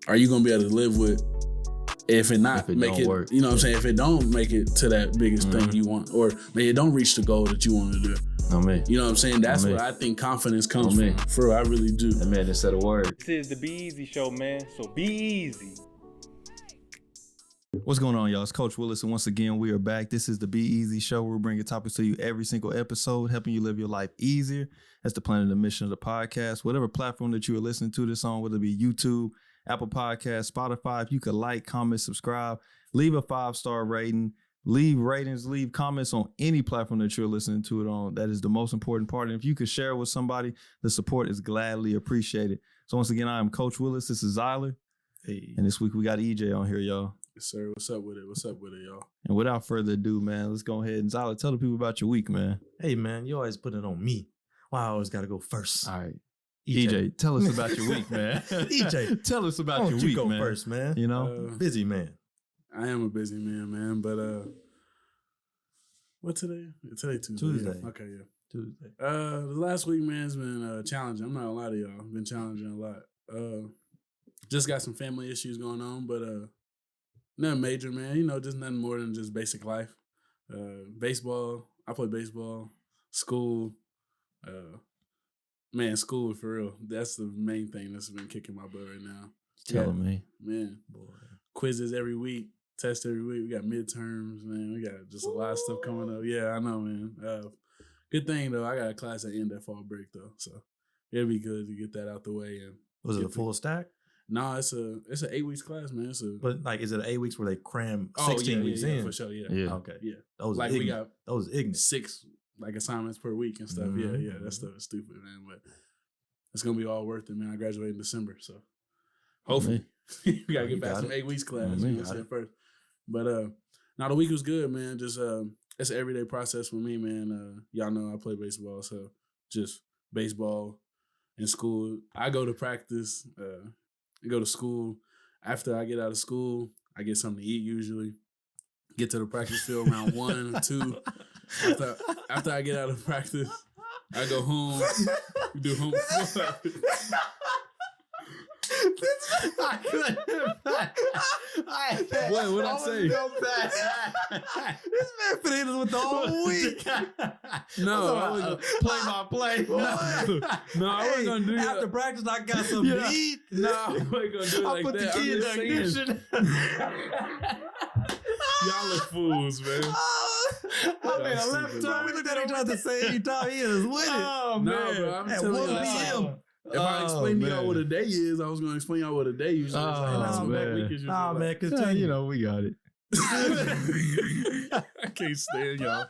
are you gonna be able to live with if it make it work. You know what I'm saying? If it don't make it to that biggest thing you want, or maybe it don't reach the goal that you want to do. You know what I'm saying? That's where I think confidence comes from. For real, I really do. That man just said a word. This is the Be Easy Show, man. So be easy. What's going on, y'all? It's Coach Williz, and once again, we are back. This is the Be Easy Show. We're bringing topics to you every single episode, helping you live your life easier. That's the plan and the mission of the podcast. Whatever platform that you are listening to this on, whether it be YouTube, Apple Podcasts, Spotify, if you could like, comment, subscribe, leave a 5-star rating, leave ratings, leave comments on any platform that you're listening to it on. That is the most important part. And if you could share it with somebody, the support is gladly appreciated. So once again, I am Coach Williz. This is Zyler. Hey. And this week we got EJ on here, y'all. Yes, sir. What's up with it? What's up with it, y'all? And without further ado, man, let's go ahead and Zyler, tell the people about your week, man. Hey, man, you always put it on me. Why I always got to go first? All right. EJ, tell us about your week, man. EJ, tell us about your week, go man. First, man. You know, busy man. I am a busy man, but what today? Today Tuesday. Yeah. Okay, yeah. Tuesday. The last week, man, has been challenging. I'm not gonna lie to y'all. Been challenging a lot. Just got some family issues going on, but nothing major, man. You know, just nothing more than just basic life. Baseball. I play baseball. School. Man, school for real. That's the main thing that's been kicking my butt right now. Telling me. Man, boy. Quizzes every week, tests every week. We got midterms, man. We got just a lot of stuff coming up. Yeah, I know, man. Good thing, though. I got a class at end at fall break, though. So it'll be good to get that out the way. And was it a full stack? No, it's an 8 weeks class, man. But like, is it 8 weeks where they cram 16 weeks in? For sure, yeah. Okay. Yeah. Those like we got those ignorant 6 like assignments per week and stuff. Mm-hmm. Yeah. That stuff is stupid, man. But it's gonna be all worth it, man. I graduate in December, so hopefully we gotta get back some 8 weeks class. You know what I'm saying, first. But now the week was good, man. Just it's an everyday process for me, man. Y'all know I play baseball, so just baseball in school. I go to practice. I go to school. After I get out of school, I get something to eat usually. Get to the practice field around 1 or 2. After I get out of practice, I go home. Do homework. I couldn't. What I say? This man finished with the whole week. No, I was gonna play by play. No, I wasn't gonna do that. After practice, I got something to eat. No, I wasn't gonna do it like that. I put the key in the ignition. Y'all are fools, man. I made a left turn. We looked at each other the same time. He was with it. Oh, man. No, bro, I'm telling you. If I explain to y'all what a day is, I was going to explain y'all what a day usually is. Man, because you know, we got it. I can't stand y'all.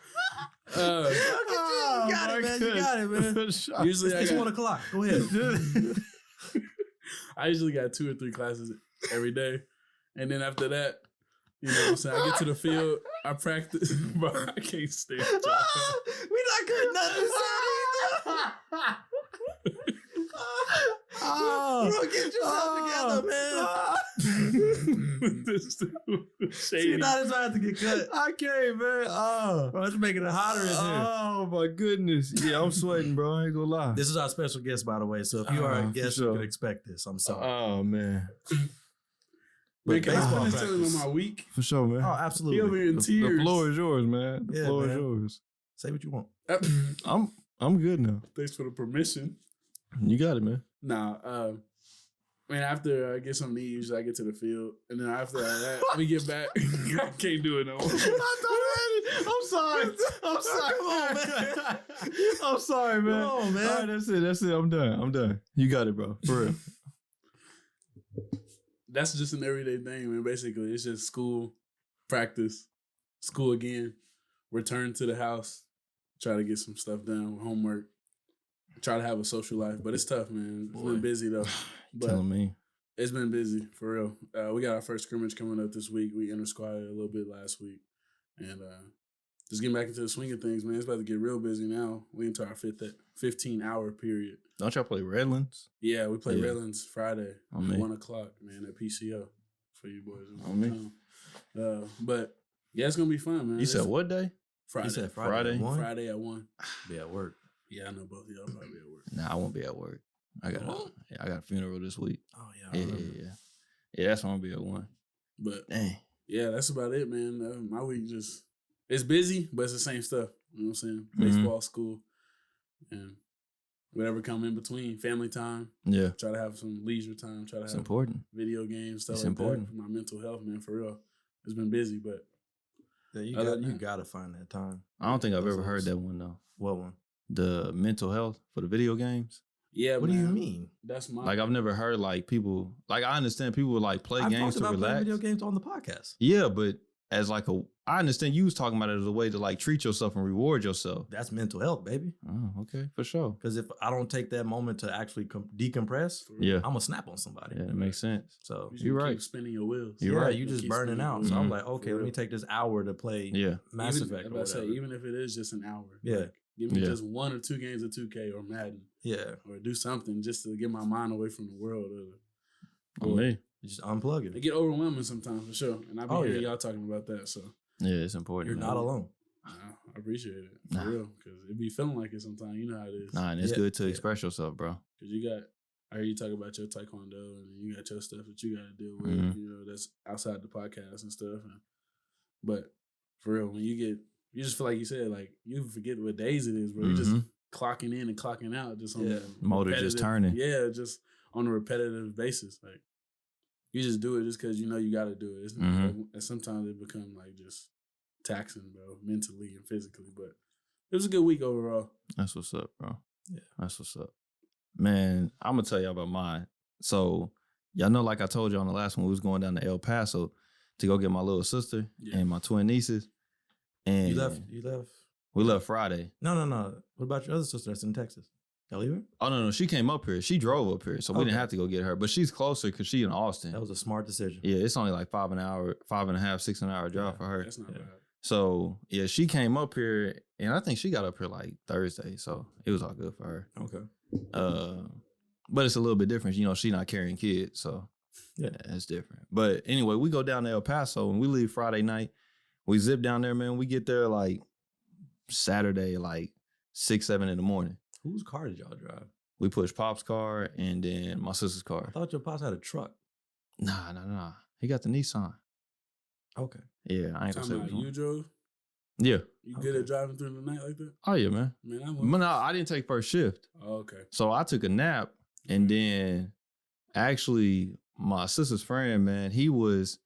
You got it, man. Usually it's 1 o'clock. Go ahead. I usually got 2 or 3 classes every day. And then after that, you know what I'm saying? I get to the field, I practice. Bro, I can't stand y'all. We not good nothing. Bro, get yourself together, man. This See, now this have to get cut. I can't, man. Bro, it's making it hotter in here. Oh, my goodness. Yeah, I'm sweating, bro. I ain't gonna lie. This is our special guest, by the way. So if you are a guest, you can expect this. I'm sorry. Oh, man. Man, can I finish telling him my week? For sure, man. Oh, absolutely. He over here in tears. The floor is yours, man. The floor is yours. Say what you want. I'm good now. Thanks for the permission. You got it, man. Nah, man, after I get something to eat, usually I get to the field. And then after that, we get back. I can't do it no more. I'm sorry. Come on, man. I'm sorry, man. Come on, man. All right, that's it. I'm done. You got it, bro. For real. That's just an everyday thing, man. Basically, it's just school, practice, school again, return to the house, try to get some stuff done, homework, try to have a social life. But it's tough, man. It's been busy, though. But telling me. It's been busy, for real. We got our first scrimmage coming up this week. We inter-squatted a little bit last week. And just getting back into the swing of things, man. It's about to get real busy now. We into our 15-hour period. Don't y'all play Redlands? Yeah, we play Redlands Friday at 1 o'clock, man, at PCO for you boys. But, yeah, it's going to be fun, man. You said what day? Friday. You said Friday. Friday at 1. Be at work. Yeah, I know both of y'all probably be at work. Nah, I won't be at work. I got a funeral this week. Oh, yeah. Yeah, that's gonna be a one. But dang. Yeah, that's about it, man. My week it's busy, but it's the same stuff. You know what I'm saying? Baseball, school, and whatever come in between. Family time. Yeah. Try to have some leisure time. Try to have important. Video games, stuff It's like important. that. For my mental health, man, for real. It's been busy, but Yeah, you got to find that time. I don't think I've ever heard that one though. What one? The mental health for the video games. yeah, What man, do you mean? That's my Like I've never heard like people like I understand people like play I've games talked to about playing relax. video games on the podcast. Yeah, but as like I understand you was talking about it as a way to like treat yourself and reward yourself. That's mental health, baby. Oh, okay, for sure. Because if I don't take that moment to actually decompress, Yeah, I'm gonna snap on somebody. yeah, that makes sense. So You You're keep right. spinning your wheels. You're right. You just keep burning spinning out. your So I'm wheels. like, okay, For let me real. take this hour to play Yeah, Mass Even, Effect. as Or I say, whatever. even if it is just an hour. Yeah. Like, give me Yeah. just 1 or 2 games of 2K or Madden, Yeah, or do something just to get my mind away from the world. on me. you just unplug It it. get overwhelming sometimes, for sure. And I be hearing yeah. y'all talking about that, so Yeah, it's important. You're man. not alone. I appreciate it, for Nah. real, because it be feeling like it sometimes. You know how it is. Nah, and it's Yeah, good to yeah. express yourself, bro. Because I hear you talk about your taekwondo, and you got your stuff that you got to deal with, Mhm. you know, that's outside the podcast and stuff. But for real, when you just feel like you said, like, you forget what days it is, bro. You just Mhm. clocking in and clocking out, just on Yeah. the Motor just repetitive- turning. Yeah, just on a repetitive basis. Like, you just do it just because you know you got to do it. It's, Mhm. and sometimes it become like just taxing, bro, mentally and physically. But it was a good week overall. That's what's up, bro. Yeah. That's what's up. Man, I'm gonna tell y'all about mine. So y'all know, like I told you on the last one, we was going down to El Paso to go get my little sister Yeah. and my twin nieces. And You left. we left Friday. No. What about your other sister that's in Texas? Y'all leave her? Oh no, she came up here. She drove up here, so we didn't Okay. have to go get her. But she's closer because she in Austin. That was a smart decision. Yeah, it's only like 5.5, 6 an hour drive Yeah, for her. That's not Yeah. bad. So yeah, she came up here, and I think she got up here like Thursday, so it was all good for her. Okay. But it's a little bit different. You know, she not carrying kids, so Yeah. it's different. But anyway, we go down to El Paso and we leave Friday night. We zip down there, man. We get there like Saturday, like 6, 7 in the morning. Whose car did y'all drive? We push Pop's car and then my sister's I car. thought your pops had a truck. Nah. He got the Nissan. Okay. Yeah, I ain't gonna say Talking which about one. you drove? Yeah. You good at driving through the night like that? Oh yeah, man. Man, I But went. no, I didn't take first shift. Oh, okay. So I took a nap and then actually my sister's friend, man, he was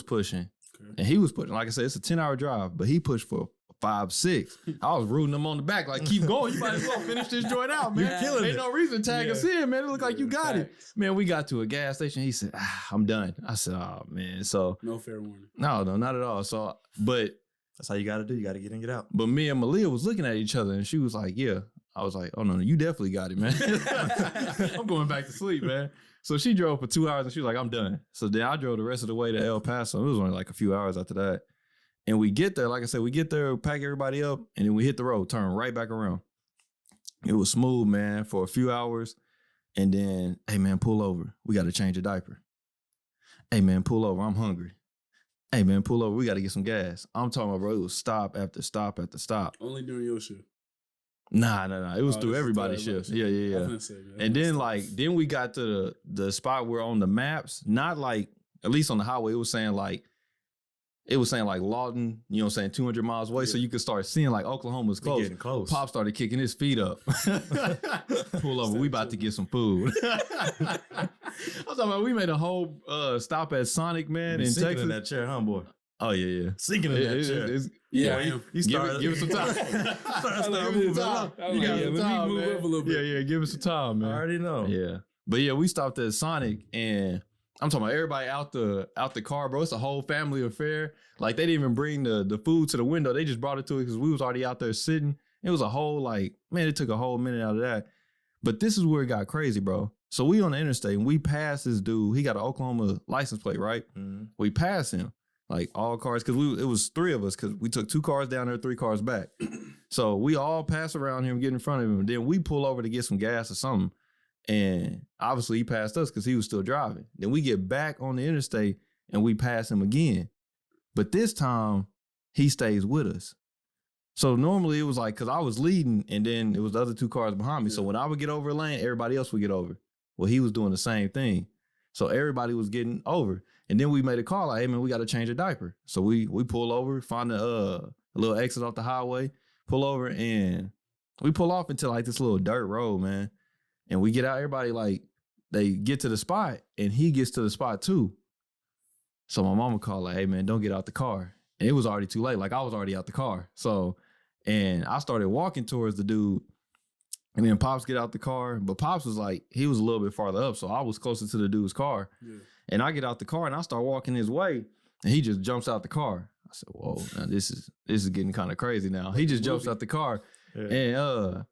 pushing. Okay. And he was pushing, like I said, it's a 10-hour drive, but he pushed for 5, 6. I was rooting him on the back, like, keep going. You might as well finish this joint out, man. You're killing Ain't it. no reason to tag us in, man. It look like you got it. Facts. Man, we got to a gas station. He said, I'm done. I said, oh, man. So, No fair warning. no, not at all. So, but That's how you got to do. You got to get in, get out. me and Malia was looking at each other, and she was like, yeah. I was like, oh, no, you definitely got it, man. I'm going back to sleep, man. So she drove for 2 hours, and she was like, I'm done. So then I drove the rest of the way to El Paso. It was only like a few hours after that. And we get there, like I said, we get there, pack everybody up, and then we hit the road, turn right back around. It was smooth, man, for a few hours. And then, hey, man, pull over. We got to change a diaper. Hey, man, pull over. I'm hungry. Hey, man, pull over. We got to get some gas. I'm talking about, bro, it was stop after stop after stop. Only during your shift. Nah. It was Oh, through this is everybody's through shifts. everybody's Yeah. I was gonna say, man, And that's then nice. then we got to the spot where on the maps, not like, at least on the highway, it was saying like Lawton, you know what I'm saying, 200 miles away. So Yeah. you could start seeing like Oklahoma's We close. getting close. Pop started kicking his feet up. Pull over, we about to get some food. I was talking about, we made a whole stop at Sonic, man, in Sinking Texas. in that chair, huh, boy? Oh, yeah. Sinking in that chair. Yeah, I am. You started. Give it some time. Start Give it moving. some time. huh? I You like, got yeah, some let me time, move man. up a little bit. Yeah, give it some time, I man. already know. Yeah. But yeah, we stopped at Sonic and I'm talking about everybody out the car, bro. It's a whole family affair. Like they didn't even bring the food to the window. They just brought it to us because we was already out there sitting. It was a whole it took a whole minute out of that. But this is where it got crazy, bro. So we on the interstate and we passed this dude. He got an Oklahoma license plate, right? Mm-hmm. We passed him. Like all cars, because it was 3 of us, because we took 2 cars down there, 3 cars back. So we all pass around him, get in front of him. And then we pull over to get some gas or something. And obviously he passed us because he was still driving. Then we get back on the interstate and we pass him again. But this time he stays with us. So normally it was like, because I was leading and then it was the other 2 cars behind me. So when I would get over a lane, everybody else would get over. Well, he was doing the same thing. So everybody was getting over. And then we made a call like, hey, man, we got to change a diaper. So we pull over, find a little exit off the highway, pull over, and we pull off into like this little dirt road, man. And we get out, everybody like, they get to the spot, and he gets to the spot too. So my mama called like, hey, man, don't get out the car. And it was already too late. Like, I was already out the car. So, and I started walking towards the dude. And then Pops get out the car. But Pops was like, he was a little bit farther up. So I was closer to the dude's car. Yeah. And I get out the car, and I start walking his way. And he just jumps out the car. I said, whoa, now this is getting kind of crazy now. He just jumps out the car. Yeah. And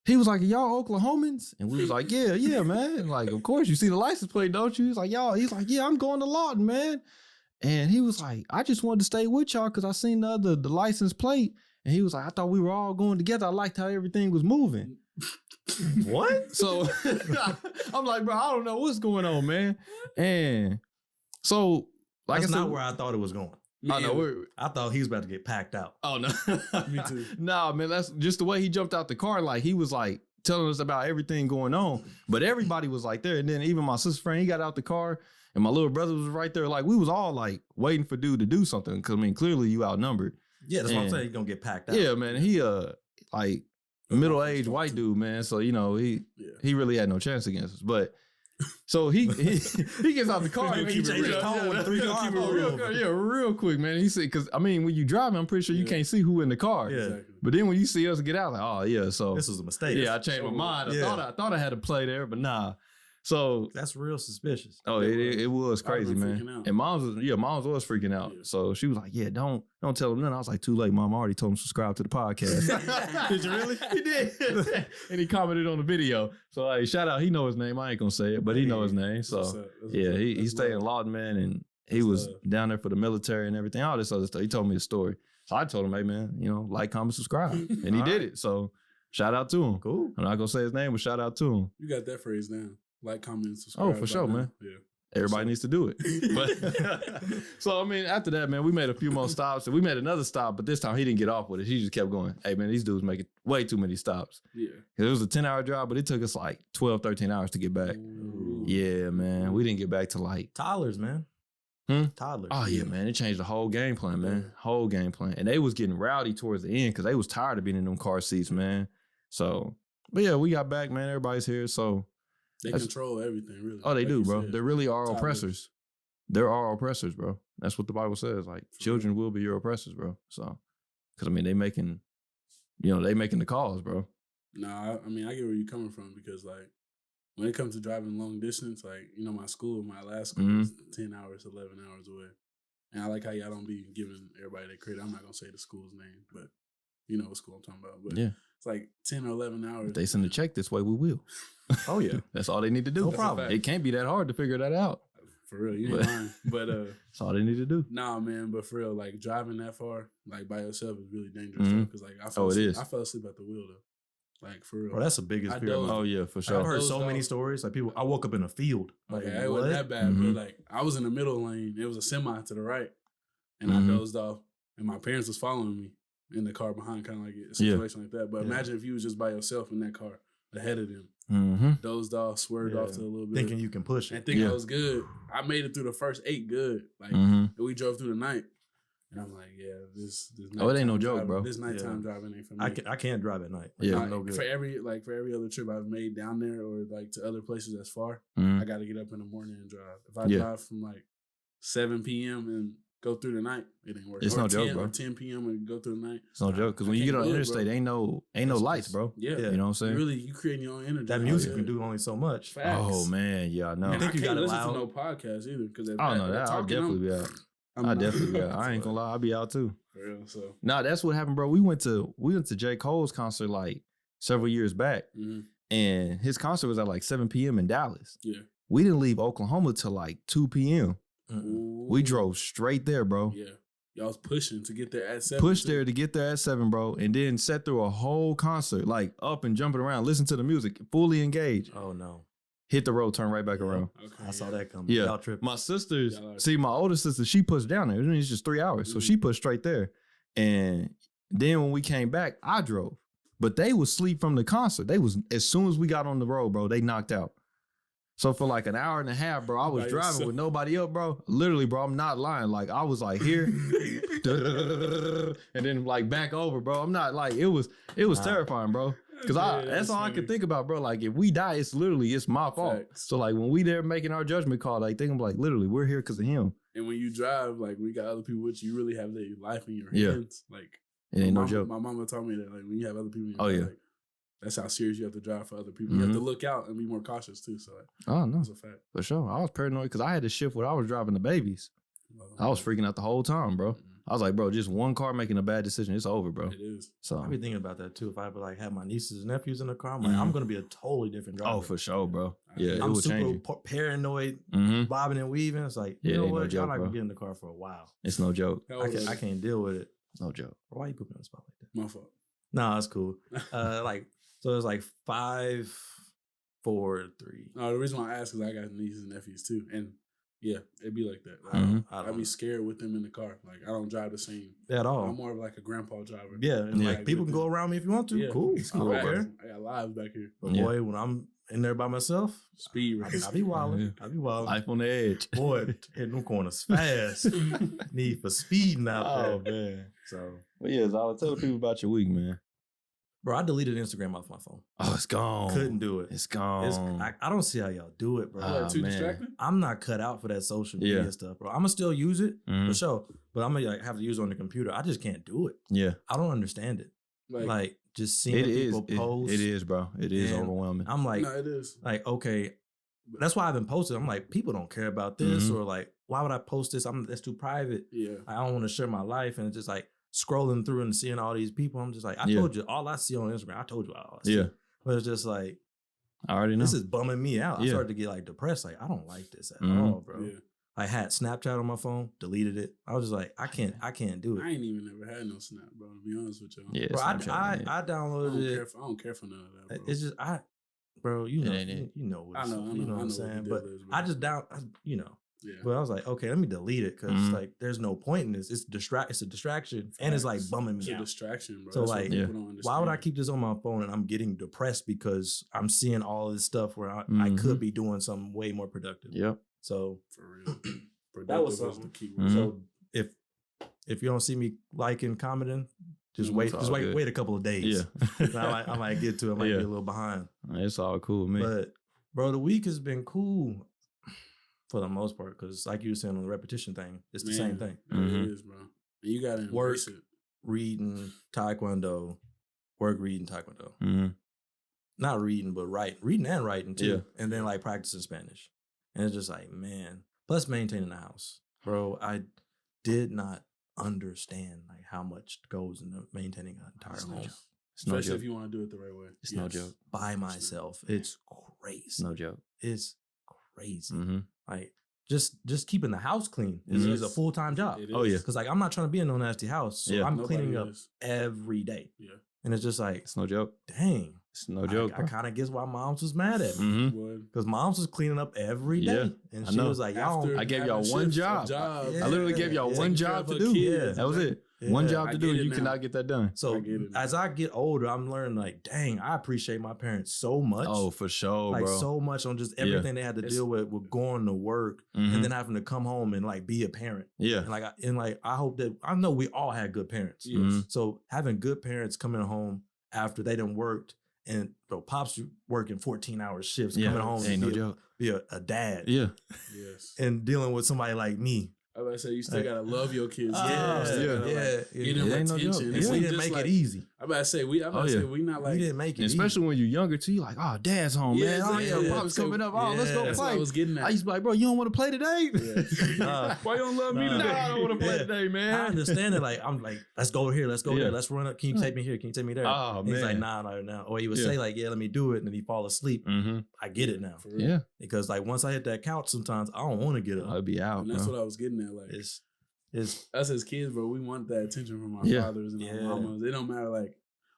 he was like, y'all Oklahomans? And we was like, yeah, man. And like, of course, you see the license plate, don't you? He's like, yeah, I'm going to Lawton, man. And he was like, I just wanted to stay with y'all because I seen the license plate. And he was like, I thought we were all going together. I liked how everything was moving. What? So I'm like, bro, I don't know what's going on, man. And so, like, that's I said, not where I thought it was going. Oh, no, I thought he was about to get packed out. Oh, no. Me too. Nah, man, that's just the way he jumped out the car. Like, he was like telling us about everything going on. But everybody was like there. And then even my sister's friend, he got out the car. And my little brother was right there. Like, we was all like waiting for dude to do something. Because, I mean, clearly you outnumbered. Yeah, that's what I'm saying. He's going to get packed out. Yeah, man. He, like, middle-aged white dude, man. So, you know, he really had no chance against us. But so he gets out the car. And he changed his tone with 3 cars. Real quick, man. He said, because I mean, when you driving, I'm pretty sure you can't see who in the car. Yeah. Exactly. But then when you see us get out, like, oh yeah, so this was a mistake. Yeah, I changed my mind. I thought I had to play there, but nah. So that's real suspicious. Oh, it was crazy, man. And mom's was freaking out. Yeah. So she was like, yeah, don't tell him nothing. I was like, too late, Mom. I already told him to subscribe to the podcast. Did you really? He did. And he commented on the video. So like, shout out, he know his name. I ain't gonna say it, but he know his name. So yeah, he stayed in Lawton, man, and he was down there for the military and everything, all this other stuff. He told me the story. So I told him, hey man, you know, like, comment, subscribe. And he did it. So shout out to him. Cool. I'm not gonna say his name, but shout out to him. You got that phrase down. Like, comment, subscribe. Oh, for sure, man. Yeah. Everybody needs to do it. But so, I mean, after that, man, we made a few more stops. And we made another stop, but this time he didn't get off with it. He just kept going. Hey, man, these dudes making way too many stops. Yeah. It was a 10-hour drive, but it took us like 12, 13 hours to get back. Ooh. Yeah, man. We didn't get back to like... Toddlers, man. Toddlers. Oh, yeah, man. It changed the whole game plan, man. Whole game plan. And they was getting rowdy towards the end because they was tired of being in them car seats, man. So, but yeah, we got back, man. Everybody's here, so... They control everything, really. Oh, they do, bro. They really are oppressors. There are oppressors, bro. That's what the Bible says. Like, children will be your oppressors, bro. So, because, I mean, they making the calls, bro. Nah, I mean, I get where you're coming from because, like, when it comes to driving long distance, like, you know, my last school is 10 hours, 11 hours away. And I like how y'all don't be giving everybody their credit. I'm not going to say the school's name, but you know what school I'm talking about. But yeah. It's like 10 or 11 hours. If they send a check this way, we will. Oh, yeah. That's all they need to do. No problem. It can't be that hard to figure that out. For real, you ain't lying. But that's all they need to do. Nah, man, but for real, like, driving that far, like, by yourself is really dangerous. Because, like, I fell asleep at the wheel, though. Like, for real. Bro, that's the biggest fear. Oh, yeah, for sure. I've heard so many stories. Like, people, I woke up in a field. Like, okay, it wasn't that bad, but, like, I was in the middle lane. It was a semi to the right. And I dozed off. And my parents was following me in the car behind, kind of like a situation like that. But imagine if you was just by yourself in that car ahead of them. Dozed off, swerved off to a little bit. Thinking you can push it. And thinking I was good. I made it through the first 8 good. Like, and we drove through the night. And I'm like, yeah, this it ain't no joke, driving, bro. This nighttime driving ain't for me. I can't drive at night. Yeah. No good. For every other trip I've made down there or like to other places that's far, I got to get up in the morning and drive. If I drive from like 7 p.m. and go through the night, it ain't working. It's no joke, bro. Or 10 p.m. and go through the night. It's no joke because when you get on the interstate, ain't no lights, bro. Yeah. You know what I'm saying? You creating your own energy. That music can do only so much. Facts. Oh man, yeah, I know. And I can't listen to no podcast either because I'll definitely be out. I'll definitely be out. I ain't gonna lie, I'll be out too. For real, so. Nah, that's what happened, bro. We went to J. Cole's concert like several years back, and his concert was at like 7 p.m. in Dallas. Yeah. We didn't leave Oklahoma till like 2 p.m. We drove straight there, bro. Yeah. Y'all was pushing to get there at 7. Pushed there to get there at 7, bro. And then sat through a whole concert, like up and jumping around, listen to the music, fully engaged. Oh, no. Hit the road, turn right back around. Okay, I saw that coming. Yeah. Y'all tripping. My sisters, my older sister, she pushed down there. It's just 3 hours. So she pushed straight there. And then when we came back, I drove. But they was asleep from the concert. They was, as soon as we got on the road, bro, they knocked out. So for like an hour and a half, bro, I was driving with nobody up, bro. Literally, bro, I'm not lying. Like I was like here, and then like back over, bro. I'm not like it was terrifying, bro. Cause that's all I could think about, bro. Like if we die, it's my fault. Facts. So like when we there making our judgment call, like think of like literally we're here because of him. And when you drive, like we got other people with you, you really have their life in your hands. Like it ain't no joke. My mama told me that like when you have other people in your life, like, that's how serious you have to drive for other people. You have to look out and be more cautious too. So like, that's a fact. For sure. I was paranoid because I had to shift when I was driving the babies. I was freaking out the whole time, bro. I was like, bro, just one car making a bad decision, it's over, bro. It is. So I be thinking about that too. If I like have my nieces and nephews in the car, I'm like, I'm gonna be a totally different driver. Oh, for sure, bro. Yeah, I'm super paranoid, bobbing and weaving. It's like, you know what? Y'all not gonna get in the car for a while. It's no joke. I can't deal with it. It's no joke. Why you put me on the spot like that? My fault. No, it's cool. So it was like 5, 4, 3. No, the reason why I ask is I got nieces and nephews too, and yeah, it'd be like that. I'd be scared with them in the car. Like I don't drive the same at all. I'm more of like a grandpa driver. Yeah, and like people can go around me if you want to. Yeah. Cool. I don't care. I got lives back here. But boy, when I'm in there by myself, speed race. I be wilding. I be wilding. Life on the edge. Boy, hitting them corners fast. Need for speeding out there. Oh man. So, but yeah, so I would tell people about your week, man. Bro, I deleted Instagram off my phone. Oh, it's gone. Couldn't do it. It's gone. I don't see how y'all do it, bro. Too distracting? I'm not cut out for that social media stuff, bro. I'm going to still use it, for sure. But I'm going to have to use it on the computer. I just can't do it. Yeah. I don't understand it. Like just seeing people post. It is, bro. It is overwhelming. I'm like, no, it is. Like, okay. That's why I've been posting. I'm like, people don't care about this. Or like, why would I post this? That's too private. Yeah. I don't want to share my life. And it's just like, scrolling through and seeing all these people, I'm just like, I told you, all I see on Instagram, I told you all I see. Yeah. But it's just like, I already know. This is bumming me out. I started to get like depressed. Like, I don't like this at all, bro. Yeah. I had Snapchat on my phone, deleted it. I was just like, I can't do it. I ain't even never had no Snap, bro, to be honest with you. Yeah, bro, I downloaded it. I don't care for none of that, bro. It's just, bro, you know what I'm saying. But I just Yeah. But I was like, okay, let me delete it because like there's no point in this. It's a distraction. And it's like bumming me out. It's a distraction, bro. So like, why would I keep this on my phone and I'm getting depressed because I'm seeing all this stuff where I could be doing something way more productive. Yep. So for real. That was the key word. So if you don't see me liking, commenting, just wait a couple of days. Yeah. I might get to it. I might be a little behind. It's all cool, man. But bro, the week has been cool. For the most part, because like you were saying on the repetition thing, it's the same thing. It is, bro. And you gotta embrace it. Reading, taekwondo, reading, taekwondo. Not reading, but reading and writing too. Yeah. And then like practicing Spanish. And it's just like, man. Plus maintaining the house. Bro, I did not understand like how much goes into maintaining an entire home. Especially if you want to do it the right way. It's no joke. By myself. It's crazy. No joke. It's crazy. Like just keeping the house clean is a full-time job. Oh yeah, because like I'm not trying to be in no nasty house, so I'm cleaning up every day. Yeah, and it's just like it's no joke. Dang, it's no joke. I kind of guess why Moms was mad at me because Moms was cleaning up every day, and she was like, "Y'all, I gave y'all one job. Yeah. I literally gave y'all one job to do. Yeah, that was it. Yeah. One job to do, and you cannot get that done. So as I get older, I'm learning like, dang, I appreciate my parents so much. Oh, for sure, like bro. So much on just everything they had to deal with going to work and then having to come home and like be a parent. Yeah, and I hope that I know we all had good parents. So having good parents coming home after they done worked and pops working 14-hour shifts coming home and be a dad. Yeah, and dealing with somebody like me. I was about to say, you still gotta love your kids. Get them attention. We didn't make it easy. I'm about to say, we not like, we didn't make it especially when you're younger too. You're like, oh, dad's home, man. Oh, yeah, pop's coming up. Oh, let's go play. That's what I was getting at. I used to be like, bro, you don't want to play today? Why you don't love me today? I don't want to play today, man. I understand it. Like, I'm like, let's go over here. Let's go there. Let's run up. Can you take me here? Can you take me there? Oh, man. He's like, nah. Or he would say like, yeah, let me do it. And then he fall asleep. I get it now. Yeah. Because like once I hit that couch, sometimes I don't want to get up. I'll be out. And that's what I was getting at. Like, it's us as kids, bro. We want that attention from our fathers and our mamas. It don't matter like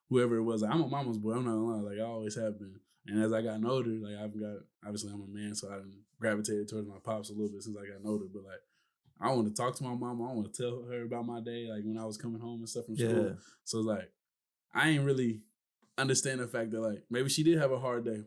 whoever it was. Like, I'm a mama's boy. I'm not gonna lie. Like I always have been. And as I gotten older, like obviously I'm a man, so I gravitated towards my pops a little bit since I got older. But like I want to talk to my mama. I want to tell her about my day, like when I was coming home and stuff from school. So it's like I ain't really understand the fact that like maybe she did have a hard day.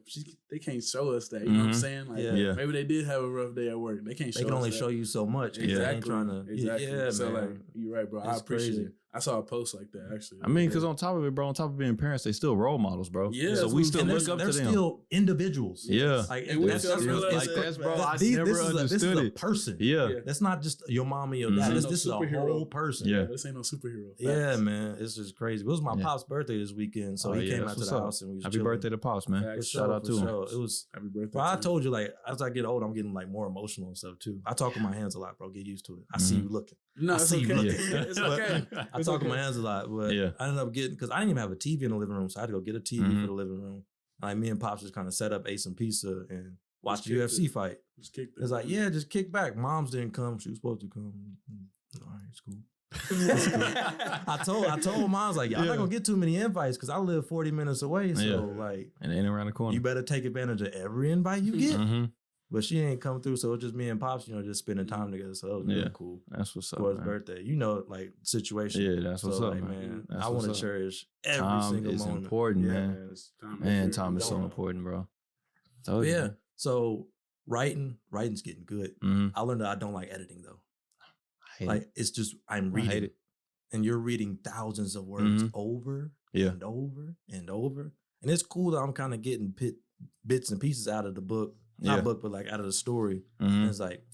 They can't show us that. You know what I'm saying? Like maybe they did have a rough day at work. They can't show us. They can only that. show you so much. Exactly. Exactly. Yeah, so man. like you're right, bro. I appreciate it. I saw a post like that actually. I mean, because on top of it, bro, on top of being parents, they still role models, bro. Yeah. So we still look up to them. They're still individuals. Yeah. Like, and that's bro. I never understood this is a it. person. Yeah. That's not just your mom and your dad. This is a whole person. Yeah. This ain't no superhero. Yeah, man. It's just crazy. It was my pop's birthday this weekend, so he came out to the house and we was Happy birthday to Pops, man. Shout out to him. It was happy birthday. Well, I told you, like, as I get older, I'm getting like more emotional and stuff too. I talk with my hands a lot, bro. Get used to it. I see you looking. No, it's okay. It's okay. I talk with my hands a lot, but I ended up getting, because I didn't even have a TV in the living room, so I had to go get a TV for the living room. Like, me and Pops just kind of set up, ate some pizza, and watched the UFC fight. It's like, just kick back. Moms didn't come. She was supposed to come. All right, it's cool. I told Moms, like, I'm not gonna get too many invites because I live 40 minutes away. So like, and it ain't around the corner. You better take advantage of every invite you get. But she ain't come through, so it's just me and Pops, just spending time together. So it was really cool. That's what's up. For his birthday, like situation. Yeah, that's what's up, like, man. I want to cherish every time single is moment. Important, man. Time is so important, bro. So So writing's getting good. I learned that I don't like editing though. It's just I'm reading. I hate it. And you're reading thousands of words over and over and over. And it's cool that I'm kind of getting bits and pieces out of the book. Not book, but like out of the story. And it's like,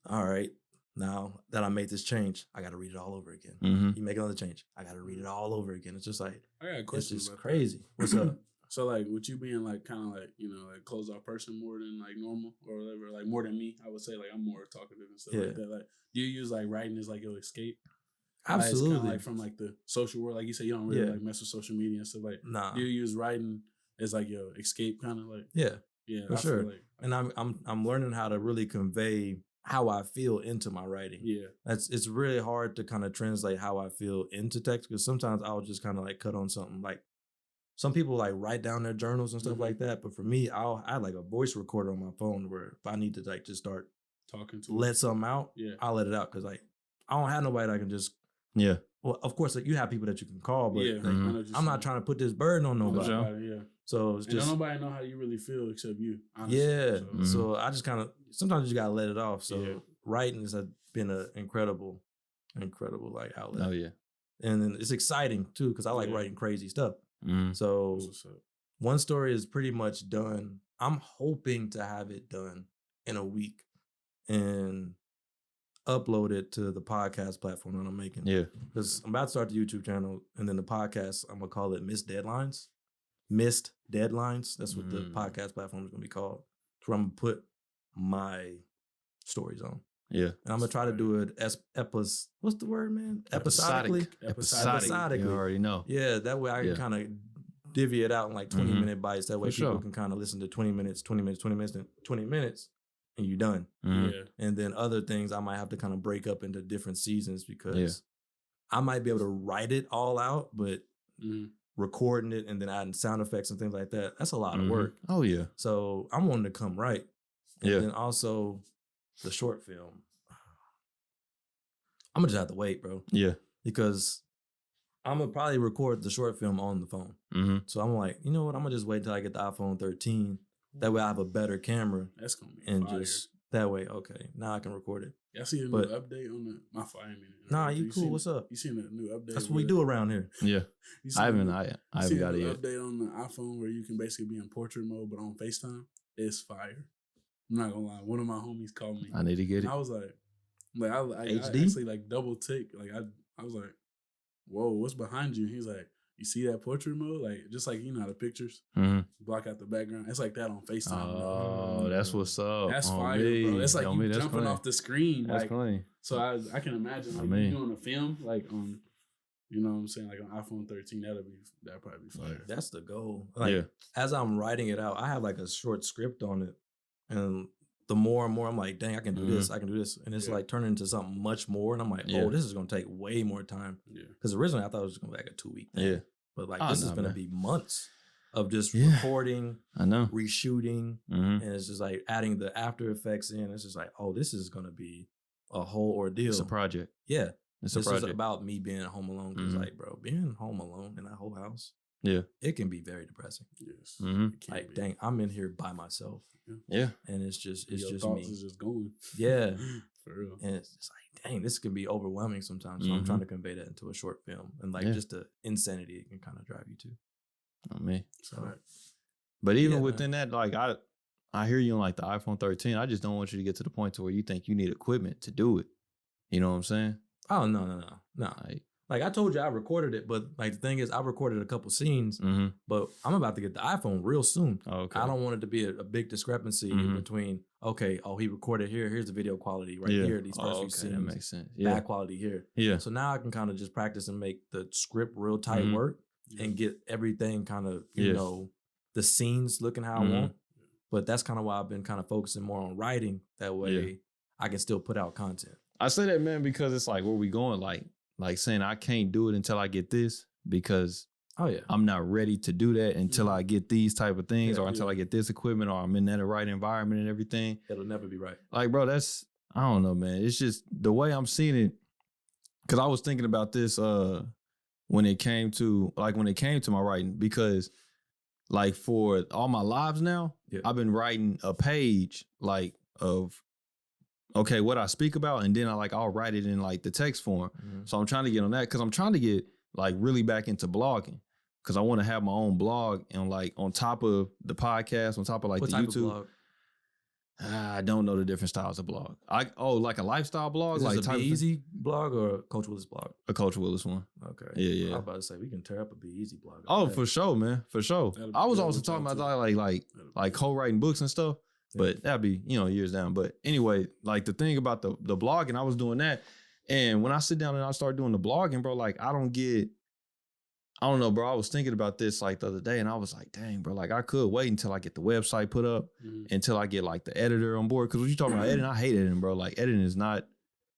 all right, now that I made this change, I got to read it all over again. You make another change, I got to read it all over again. It's just like, I got a question. It's just crazy. What's up? So like, with you being like kind of like like closed off person more than like normal or whatever, like more than me, I would say like I'm more talkative and stuff like that. Like, do you use like writing as like your escape? Absolutely. Like from like the social world, like you say, you don't really like mess with social media and stuff. Like, do you use writing as like your escape, kind of like? Yeah, for sure. Like, and I'm learning how to really convey how I feel into my writing. Yeah, it's really hard to kind of translate how I feel into text, because sometimes I'll just kind of like cut on something. Like some people like write down their journals and stuff like that, but for me, I have like a voice recorder on my phone where if I need to like just start talking to let something out, I'll let it out, because like I don't have nobody that I can just Well, of course, like you have people that you can call, but I'm not trying to put this burden on nobody. So it's just don't nobody know how you really feel except you. Honestly. Yeah. So I just kind of sometimes you gotta let it off. So writing has been an incredible like outlet. Oh yeah. And then it's exciting too, because I like writing crazy stuff. So one story is pretty much done. I'm hoping to have it done in a week and upload it to the podcast platform that I'm making. Yeah. Because I'm about to start the YouTube channel, and then the podcast, I'm going to call it Missed Deadlines. Missed Deadlines. That's what the podcast platform is going to be called. Where I'm going to put my stories on. Yeah. And I'm going to try to do it what's the word, man? Episodically. Episodically. You already know. Yeah, that way I can kind of divvy it out in like 20-minute bites. That way people can kind of listen to 20 minutes, and you're done. And then other things I might have to kind of break up into different seasons, because I might be able to write it all out, but recording it and then adding sound effects and things like that, that's a lot of work. Oh yeah. So I'm wanting to come right. And then also the short film. I'm gonna just have to wait, bro. Yeah. Because I'm gonna probably record the short film on the phone. So I'm like, you know what? I'm gonna just wait till I get the iPhone 13. That way I have a better camera. That's gonna be and fire. Just that way, okay. Now I can record it. Y'all see a new update on my fire minute? Nah, you cool. What's up? You seen a new update? That's what we do around here. Yeah. I haven't got it yet. Update on the iPhone where you can basically be in portrait mode, but on FaceTime. It's fire. I'm not gonna lie. One of my homies called me. I need to get it. I was like I HD? actually like double tick. Like I was like, whoa, what's behind you? He's like, you see that portrait mode? Like, just like, how the pictures block out the background. It's like that on FaceTime. Oh, that's what's up. That's fire, bro. It's like you jumping off the screen. That's like, funny. So I can imagine like you doing a film like on, you know what I'm saying, like on iPhone 13. That'd probably be fire. That's the goal. Like, as I'm writing it out, I have like a short script on it, and the more and more I'm like, dang, I can do this, I can do this. And it's like turning into something much more. And I'm like, oh, this is going to take way more time. Yeah. Because originally I thought it was going to be like a 2-week thing. Yeah. But like this is going to be months of just recording, reshooting. And it's just like adding the After Effects in. It's just like, oh, this is going to be a whole ordeal. It's a project. Yeah. This is about me being home alone. Because like, bro, being home alone in that whole house, it can be very depressing. Yes. Like, dang, I'm in here by myself. Yeah. And it's just me. Is just going. Yeah. For real. And it's just like, dang, this can be overwhelming sometimes. So I'm trying to convey that into a short film. And like just the insanity it can kind of drive you to. Oh, man. So, but even within that, like I hear you on like the iPhone 13. I just don't want you to get to the point to where you think you need equipment to do it. You know what I'm saying? Oh, no. Like I told you, I recorded it, but like the thing is, I recorded a couple scenes, but I'm about to get the iPhone real soon. Okay. I don't want it to be a big discrepancy between, he recorded here, here's the video quality right here, these first few scenes. That makes sense. Bad quality here. Yeah. So now I can kind of just practice and make the script real tight work and get everything kind of, you know, the scenes looking how I want. But that's kind of why I've been kind of focusing more on writing. That way I can still put out content. I say that, man, because it's like, where we going? Like saying I can't do it until I get this because I'm not ready to do that until I get these type of things or until I get this equipment or I'm in that right environment and everything. It'll never be right. Like, bro, that's, I don't know, man. It's just the way I'm seeing it. Cause I was thinking about this when it came to my writing, because like for all my lives now, I've been writing a page like of what I speak about, and then I'll write it in like the text form. So I'm trying to get on that because I'm trying to get like really back into blogging because I want to have my own blog and like on top of the podcast, on top of like what the type YouTube. Of blog? I don't know the different styles of blog. Like a lifestyle blog, Is like this a Be Eazy blog or a Coach Williz blog? A Coach Williz one. Okay. Yeah. I was about to say we can tear up a Be Eazy blog. Oh, for sure, man, for sure. I was also talking about like co-writing books and stuff. But that'd be, years down. But anyway, like the thing about the blogging, I was doing that. And when I sit down and I start doing the blogging, bro, like I don't know, bro. I was thinking about this like the other day and I was like, dang, bro, like I could wait until I get the website put up, until I get like the editor on board. Cause when you talking about editing, I hate editing, bro. Like editing is not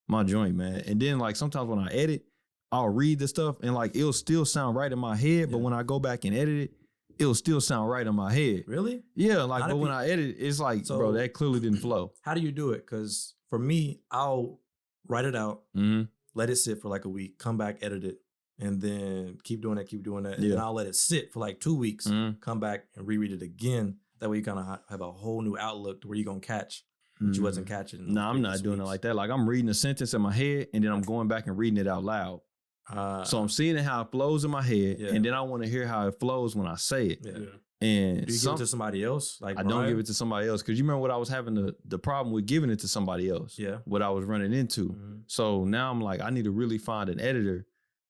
my joint, man. And then like sometimes when I edit, I'll read the stuff and like it'll still sound right in my head. But when I go back and edit it, it'll still sound right in my head. Really? Yeah, like, but when I edit, it's like, bro, that clearly didn't flow. How do you do it? Because for me, I'll write it out, let it sit for like a week, come back, edit it, and then keep doing that. And then I'll let it sit for like 2 weeks, come back and reread it again. That way you kind of have a whole new outlook to where you're going to catch what you wasn't catching. No, I'm not doing it like that. Like I'm reading a sentence in my head and then I'm going back and reading it out loud. So I'm seeing how it flows in my head, and then I want to hear how it flows when I say it. And do you give it to somebody else? Like I don't give it to somebody else because you remember what I was having the problem with giving it to somebody else. Yeah, what I was running into. So now I'm like, I need to really find an editor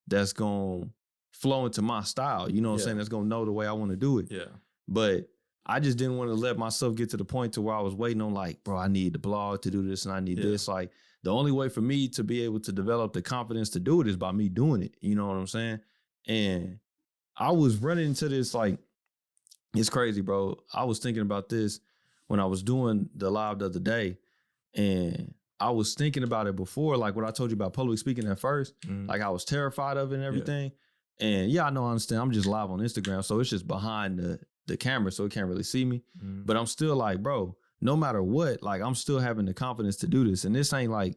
that's gonna flow into my style. You know what I'm saying? That's gonna know the way I want to do it. Yeah, but I just didn't want to let myself get to the point to where I was waiting on like, bro, I need the blog to do this and I need this. Like. The only way for me to be able to develop the confidence to do it is by me doing it. You know what I'm saying? And I was running into this, like, it's crazy, bro. I was thinking about this when I was doing the live the other day. And I was thinking about it before, like what I told you about public speaking at first. Like I was terrified of it and everything. And I know, I understand. I'm just live on Instagram. So it's just behind the camera. So it can't really see me. But I'm still like, bro, no matter what, like I'm still having the confidence to do this. And this ain't like,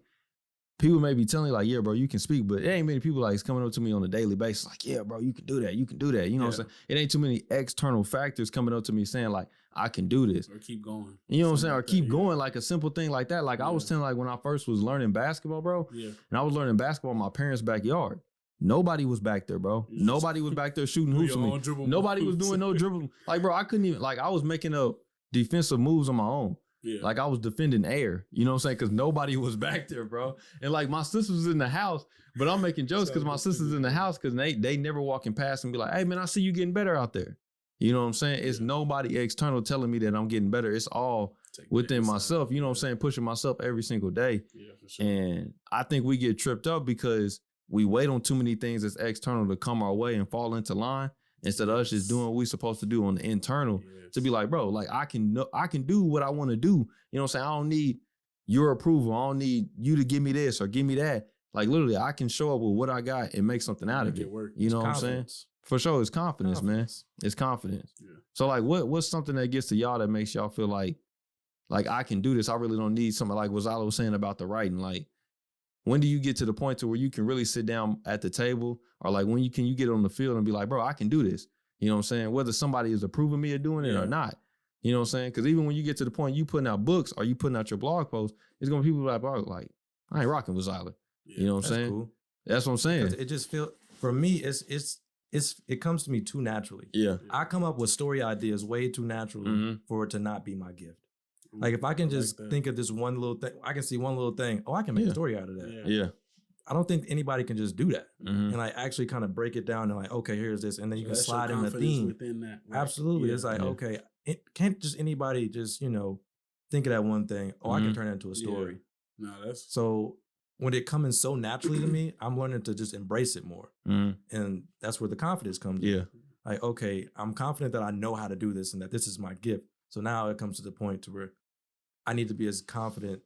people may be telling you like, yeah, bro, you can speak, but it ain't many people like coming up to me on a daily basis like, yeah, bro, you can do that. You can do that. You know what I'm saying? It ain't too many external factors coming up to me saying like, I can do this. Or keep going. You know what I'm saying? Or keep going, like a simple thing like that. Like I was telling like when I first was learning basketball, bro, and I was learning basketball in my parents' backyard. Nobody was back there, bro. Nobody was back there shooting hoops with me. Nobody was doing no dribble. Like, bro, I couldn't even, like I was making up defensive moves on my own. Like I was defending air, you know what I'm saying? Because nobody was back there, bro. And like my sister was in the house, but I'm making jokes because my sister's in the house because they never walking past and be like, hey, man, I see you getting better out there. You know what I'm saying? It's nobody external telling me that I'm getting better. It's all within myself, you know what I'm saying? Pushing myself every single day. Yeah, for sure. And I think we get tripped up because we wait on too many things that's external to come our way and fall into line instead of us just doing what we're supposed to do on the internal. To be like, bro, like I can do what I want to do. You know what I'm saying? I don't need your approval. I don't need you to give me this or give me that. Like literally, I can show up with what I got and make something out of it. You know what I'm saying? For sure, it's confidence, man. It's confidence. Yeah. So like, what's something that gets to y'all that makes y'all feel like I can do this? I really don't need something like what Zyler was saying about the writing. Like, when do you get to the point to where you can really sit down at the table, or like when you get on the field and be like, bro, I can do this. You know what I'm saying? Whether somebody is approving me of doing it or not. You know what I'm saying? Because even when you get to the point you putting out books or you putting out your blog posts, it's going to be people like, I ain't rocking with Zyler. You know what I'm saying? Cool. That's what I'm saying. Because it just feels, for me, it comes to me too naturally. Yeah. I come up with story ideas way too naturally for it to not be my gift. Like if I can just think of this one little thing, I can see one little thing. Oh, I can make a story out of that. Yeah. I don't think anybody can just do that. And like actually kind of break it down and like, okay, here's this. And then you can slide in a theme. Within that, right? Absolutely. It's like, okay, it can't just anybody just, think of that one thing. Oh, I can turn that into a story. No, that's so when it comes so naturally to me, I'm learning to just embrace it more. And that's where the confidence comes in. Yeah. Like, okay, I'm confident that I know how to do this and that this is my gift. So now it comes to the point to where I need to be as confident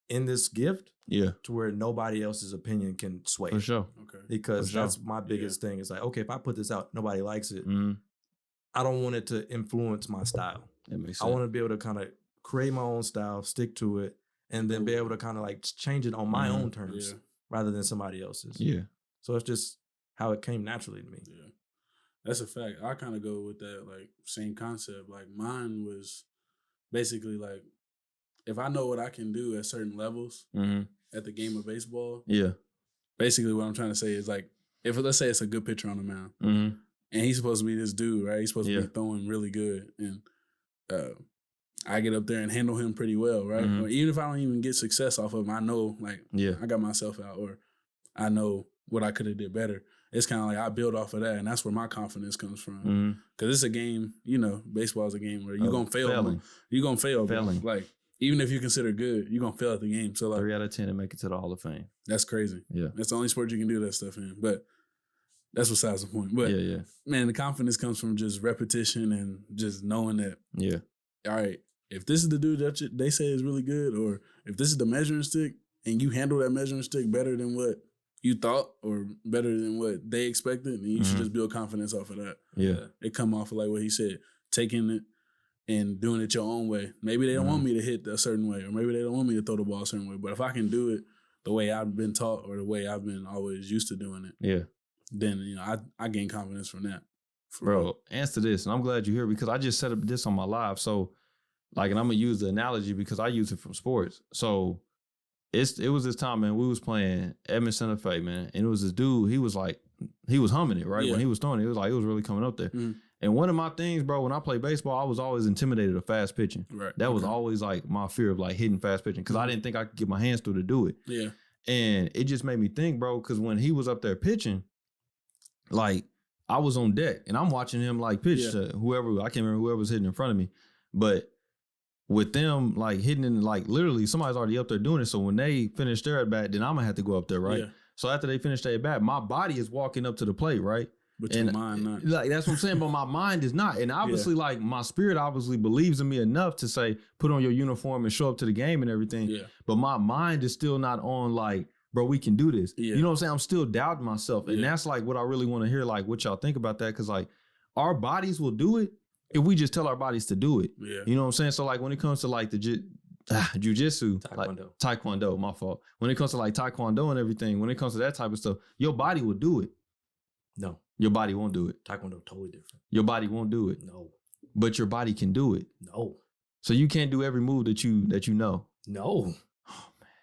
in this gift to where nobody else's opinion can sway. For sure. Okay. Because that's my biggest thing. It's like, okay, if I put this out, nobody likes it. I don't want it to influence my style. That makes sense. I want to be able to kind of create my own style, stick to it, and then be able to kind of like change it on my own terms rather than somebody else's. Yeah. So it's just how it came naturally to me. Yeah. That's a fact. I kind of go with that like same concept. Like mine was basically like, if I know what I can do at certain levels at the game of baseball, basically what I'm trying to say is like, if let's say it's a good pitcher on the mound, and he's supposed to be this dude, right? He's supposed to be throwing really good, and I get up there and handle him pretty well, right? Or even if I don't even get success off of him, I know like I got myself out, or I know what I could have did better. It's kind of like I build off of that, and that's where my confidence comes from. Because it's a game, baseball is a game where you're gonna fail. You're gonna fail, failing. Like. Even if you consider good, you're going to fail at the game. So like 3 out of 10 and make it to the Hall of Fame. That's crazy. Yeah. That's the only sport you can do that stuff in. But that's besides the point. But man, the confidence comes from just repetition and just knowing that, all right, if this is the dude that they say is really good, or if this is the measuring stick and you handle that measuring stick better than what you thought or better than what they expected, then you should just build confidence off of that. Yeah. It come off of like what he said, taking it and doing it your own way. Maybe they don't want me to hit a certain way, or maybe they don't want me to throw the ball a certain way. But if I can do it the way I've been taught or the way I've been always used to doing it, then I gain confidence from that. Bro, answer this, and I'm glad you're here because I just set up this on my live. So, like, and I'm gonna use the analogy because I use it from sports. So, it was this time, man. We was playing Edmond Santa Fe, man, and it was this dude. He was humming it right when he was throwing it. It was really coming up there. And one of my things, bro, when I play baseball, I was always intimidated of fast pitching. Right. That was always like my fear of like hitting fast pitching because I didn't think I could get my hands through to do it. Yeah. And it just made me think, bro, because when he was up there pitching, like I was on deck and I'm watching him like pitch to whoever, I can't remember whoever was hitting in front of me. But with them like hitting in, like literally somebody's already up there doing it. So when they finish their at bat, then I'm gonna have to go up there, right? Yeah. So after they finish their at bat, my body is walking up to the plate, right? But your mind not. Like that's what I'm saying, but my mind is not. And obviously, like my spirit obviously believes in me enough to say, put on your uniform and show up to the game and everything. Yeah. But my mind is still not on like, bro, we can do this. Yeah. You know what I'm saying? I'm still doubting myself. And that's like what I really want to hear, like what y'all think about that. Cause like our bodies will do it if we just tell our bodies to do it. Yeah. You know what I'm saying? So like when it comes to like the jiu-jitsu, taekwondo, my fault. When it comes to like taekwondo and everything, when it comes to that type of stuff, your body will do it. No. Your body won't do it. Taekwondo totally different. Your body won't do it. No. But your body can do it. No. So you can't do every move that you know. No. Oh, man.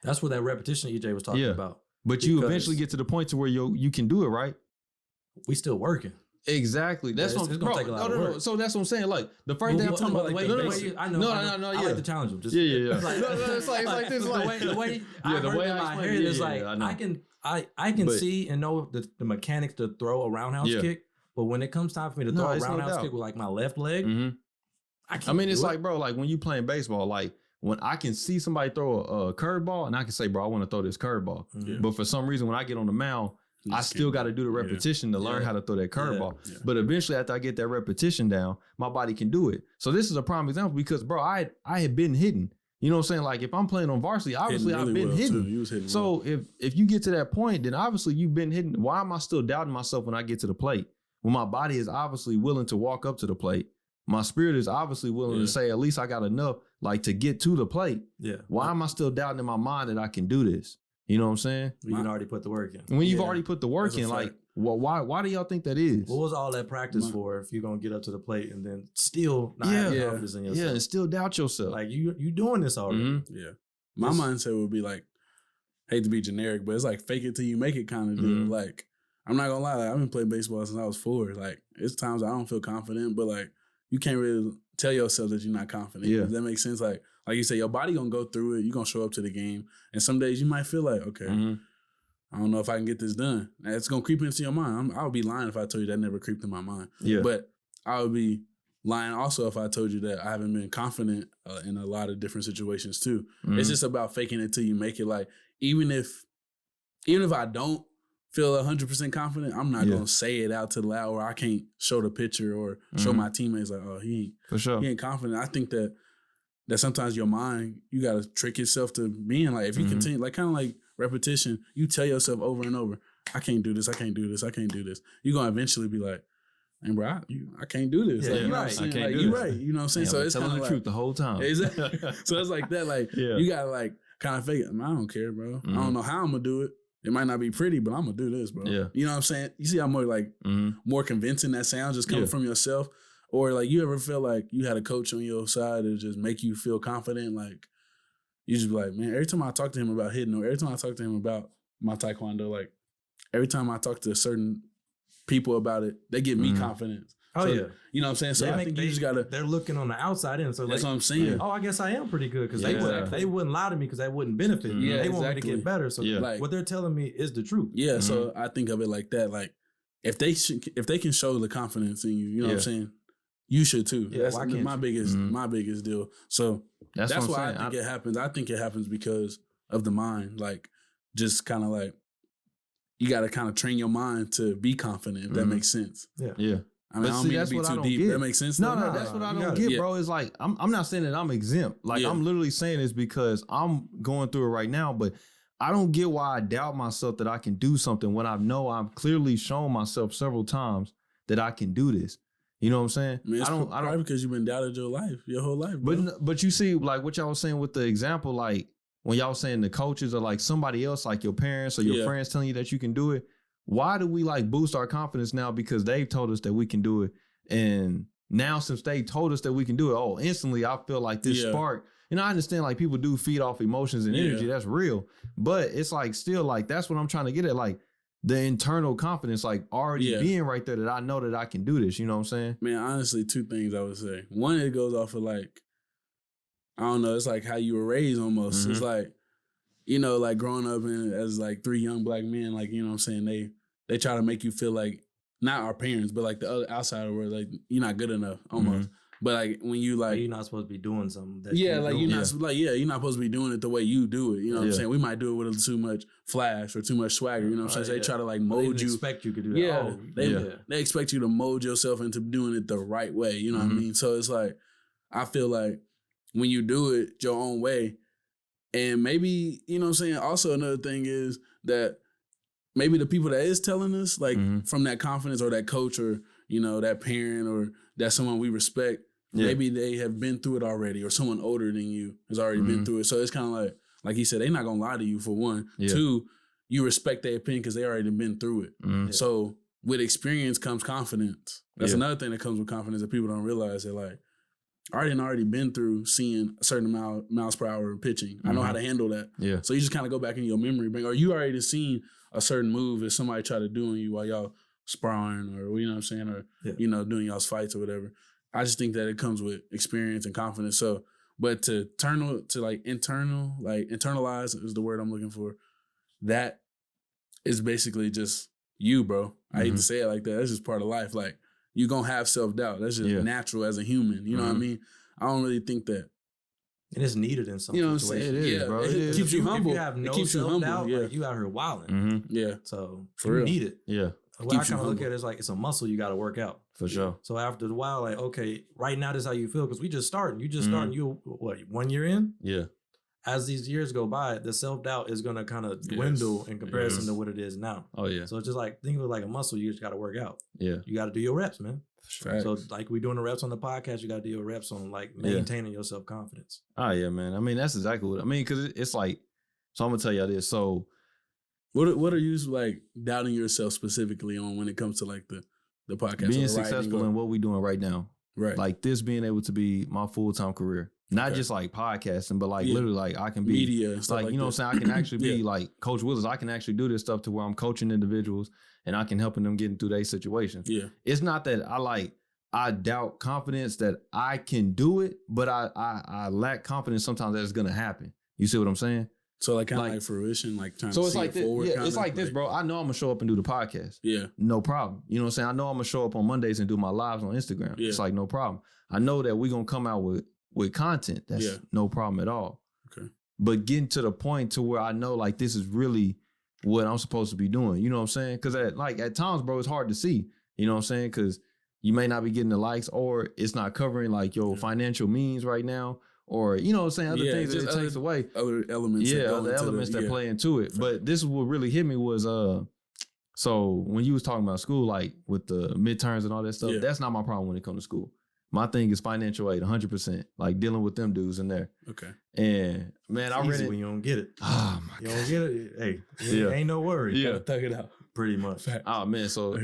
That's what that repetition EJ was talking about. But you eventually get to the point to where you can do it, right? We still working. Exactly. That's what I'm saying. No. So that's what I'm saying. Like the first thing I'm talking about, like I like to challenge him. Just, It's like this. The way I heard in my head is like I can see and know the mechanics to throw a roundhouse kick, but when it comes time for me to throw a roundhouse kick with like my left leg, I can't. I mean, it's like, bro, like when you playing baseball, like when I can see somebody throw a curveball and I can say, bro, I want to throw this curveball, but for some reason when I get on the mound, I still got to do the repetition to learn how to throw that curveball. Yeah. But eventually, after I get that repetition down, my body can do it. So this is a prime example because, bro, I had been hitting. You know what I'm saying? Like if I'm playing on varsity, obviously I've been hitting. So if you get to that point, then obviously you've been hitting. Why am I still doubting myself when I get to the plate? When my body is obviously willing to walk up to the plate. My spirit is obviously willing to say, at least I got enough like to get to the plate. Yeah. Why am I still doubting in my mind that I can do this? You know what I'm saying? You can already put the work in. When you've already put the work in, like Why do y'all think that is? What was all that practice for if you're gonna get up to the plate and then still not have confidence in yourself? Yeah, and still doubt yourself. Like you doing this already. Yeah. My mindset would be like, hate to be generic, but it's like fake it till you make it kind of deal. Like, I'm not gonna lie, like, I've been playing baseball since I was 4. Like, it's times I don't feel confident, but like, you can't really tell yourself that you're not confident. Yeah. Does that make sense? Like you say, your body gonna go through it. You're gonna show up to the game. And some days you might feel like, okay, I don't know if I can get this done. And it's gonna creep into your mind. I would be lying if I told you that never creeped in my mind. Yeah. But I would be lying also if I told you that I haven't been confident in a lot of different situations too. It's just about faking it till you make it. Like, even if I don't feel 100% confident, I'm not gonna say it out to the loud, or I can't show the picture or show my teammates like, oh, he ain't confident. I think that sometimes your mind, you gotta trick yourself to being like, if you continue, like kind of like repetition, you tell yourself over and over, I can't do this, I can't do this, I can't do this. You're gonna eventually be like, hey, bro, I can't do this. Yeah, like, you know right. what I'm saying? I can't like, do you're this. right. You know what I'm saying? So it's telling kind the of truth like, the whole time. Exactly. So it's like that. Like, you gotta like kind of fake it. I don't care, bro. I don't know how I'm gonna do it. It might not be pretty, but I'm gonna do this, bro. Yeah. You know what I'm saying? You see how more like more convincing that sounds just coming from yourself? Or like, you ever feel like you had a coach on your side that just make you feel confident? Like, you just be like, man, every time I talk to him about hitting, or every time I talk to him about my taekwondo, like every time I talk to certain people about it, they give me confidence. Oh, So, yeah. You know what I'm saying? So I think you just gotta. They're looking on the outside in. So That's like, what I'm saying. oh, I guess I am pretty good because Yeah. they wouldn't lie to me because that wouldn't benefit me. Yeah, They want me to exactly. get better. So Like, what they're telling me is the truth. yeah. So I think of it like that. Like, if they can show the confidence in you, you know what I'm saying? You should too. Yeah, That's why can't my biggest deal. So that's what I'm why saying. I think it happens. I think it happens because of the mind. Like, just kind of like, you got to kind of train your mind to be confident, if that makes sense. Yeah. I mean, I don't mean to be too deep. Get. That makes sense? No, though? that's what I you don't got get, it. bro. It's like, I'm not saying that I'm exempt. Like, I'm literally saying this because I'm going through it right now, but I don't get why I doubt myself that I can do something when I know I've clearly shown myself several times that I can do this. You know what I'm saying? I mean, it's I don't probably because you've been doubted your whole life, bro. But you see, like what y'all was saying with the example, like when y'all was saying the coaches or like somebody else, like your parents or your friends telling you that you can do it. Why do we like boost our confidence now? Because they've told us that we can do it. And now since they told us that we can do it, instantly I feel like this spark. And I understand like people do feed off emotions and energy. That's real. But it's like still like that's what I'm trying to get at. Like the internal confidence, like already being right there that I know that I can do this. You know what I'm saying? Man, honestly, 2 things I would say. One, it goes off of like, I don't know, it's like how you were raised almost. It's like, you know, like growing up as like 3 young black men, like, you know what I'm saying? They try to make you feel like, not our parents, but like the other outside world, like you're not good enough almost. But like when you like, you're not supposed to be doing something. That you're not you're not supposed to be doing it the way you do it. You know what I'm saying? We might do it with too much flash or too much swagger. You know what I'm saying? So they try to like mold you. Expect you could do that. They expect you to mold yourself into doing it the right way. You know what I mean? So it's like, I feel like when you do it your own way, and maybe, you know what I'm saying? Also another thing is that maybe the people that is telling us, like from that confidence or that coach or, you know, that parent or that someone we respect, maybe they have been through it already, or someone older than you has already been through it. So it's kind of like he said, they're not going to lie to you for one. 2, you respect their opinion because they already been through it. So with experience comes confidence. That's another thing that comes with confidence that people don't realize. That like, I already been through seeing a certain miles per hour pitching. I know how to handle that. Yeah. So you just kind of go back in your memory bank, or you already seen a certain move that somebody tried to do on you while y'all sparring, or you know what I'm saying, or you know, doing y'all's fights or whatever. I just think that it comes with experience and confidence. So, but to internalize is the word I'm looking for. That is basically just you, bro. I hate to say it like that. That's just part of life. Like, you're gonna have self-doubt. That's just natural as a human. You know what I mean? I don't really think that. And it's needed in some situations. situations. It is, bro. It keeps you humble. If you have no self-doubt, like, you out here wilding. Yeah. So For real. need it. Yeah. Well, I kind of look at it as like it's a muscle you got to work out. For sure. So after a while, like, okay, right now this is how you feel because we just starting. You just starting. You what? 1 year in? Yeah. As these years go by, the self-doubt is going to kind of dwindle in comparison to what it is now. Oh, yeah. So it's just like, think of it like a muscle you just got to work out. Yeah. You got to do your reps, man. Right. So like we doing the reps on the podcast, you got to do your reps on like maintaining your self-confidence. Oh, yeah, man. I mean, that's exactly what I mean, because it's like, so I'm going to tell y'all this. So What are you like doubting yourself specifically on when it comes to like the podcast? Being successful in what we're doing right now. Right. Like this being able to be my full-time career. Not just like podcasting, but like literally like I can be media and stuff like, you know what I'm saying? I can actually be like Coach Williz. I can actually do this stuff to where I'm coaching individuals and I can helping them getting through their situations. Yeah. It's not that I doubt confidence that I can do it, but I lack confidence sometimes that it's gonna happen. You see what I'm saying? So like kind of like fruition, like trying so to it's see like it this, forward. it's like this, bro. I know I'm gonna show up and do the podcast. Yeah. No problem. You know what I'm saying? I know I'm gonna show up on Mondays and do my lives on Instagram. Yeah. It's like no problem. I know that we're gonna come out with content. That's no problem at all. Okay. But getting to the point to where I know like this is really what I'm supposed to be doing. You know what I'm saying? Because at times, bro, it's hard to see. You know what I'm saying? Because you may not be getting the likes, or it's not covering like your financial means right now, or you know what I'm saying, other things that it takes away. Other elements. Other elements that play into it. But this is what really hit me was so when you was talking about school, like with the midterms and all that stuff, that's not my problem when it comes to school. My thing is financial aid, 100%. Like dealing with them dudes in there. Okay. And man, I read it when you don't get it. Oh my God. You don't get it. Hey, ain't no worry. Yeah, thug it out. Pretty much. Oh man, so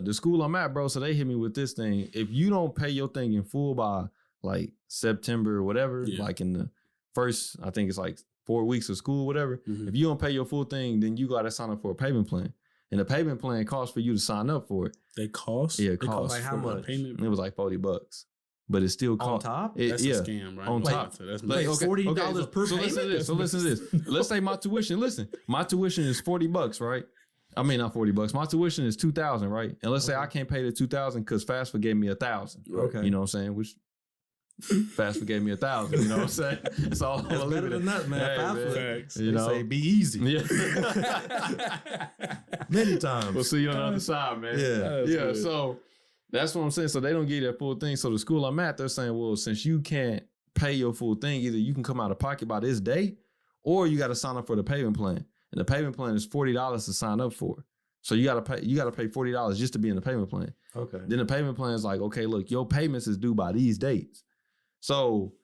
the school I'm at, bro. So they hit me with this thing. If you don't pay your thing in full by like September or whatever, like in the first, I think it's like 4 weeks of school, whatever. If you don't pay your full thing, then you got to sign up for a payment plan. And the payment plan costs for you to sign up for it. They cost? Yeah, it costs. Like how much? It was like $40, but it still costs. On top? That's a scam, right? On top. So that's like $40 per payment? So listen to this. Let's say my tuition, my tuition is $40, right? I mean, not $40. My tuition is $2,000, right? And let's say I can't pay the $2,000 because FAFSA gave me $1,000. Okay. You know what I'm saying? Which FAFSA gave me $1,000. You know what I'm saying? It's all That's better than that, man. FAFSA, you know, say be easy. Yeah. Many times. We'll see you on the other side, man. Yeah. Yeah. So that's what I'm saying. So they don't give you that full thing. So the school I'm at, they're saying, well, since you can't pay your full thing, either you can come out of pocket by this date, or you got to sign up for the payment plan. And the payment plan is $40 to sign up for. So you gotta pay $40 just to be in the payment plan. Okay. Then the payment plan is like, okay, look, your payments is due by these dates. So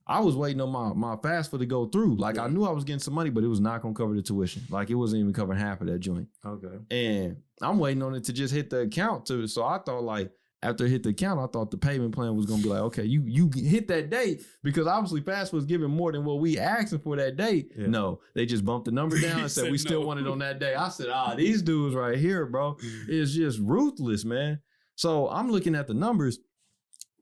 I was waiting on my FAFSA to go through. Like I knew I was getting some money, but it was not gonna cover the tuition. Like it wasn't even covering half of that joint. Okay. And I'm waiting on it to just hit the account too. So I thought like after it hit the account, I thought the payment plan was gonna be like, okay, you hit that date, because obviously FAFSA was giving more than what we asking for that date. Yeah. No, they just bumped the number down and said we still want it on that day. I said, these dudes right here, bro, is just ruthless, man. So I'm looking at the numbers.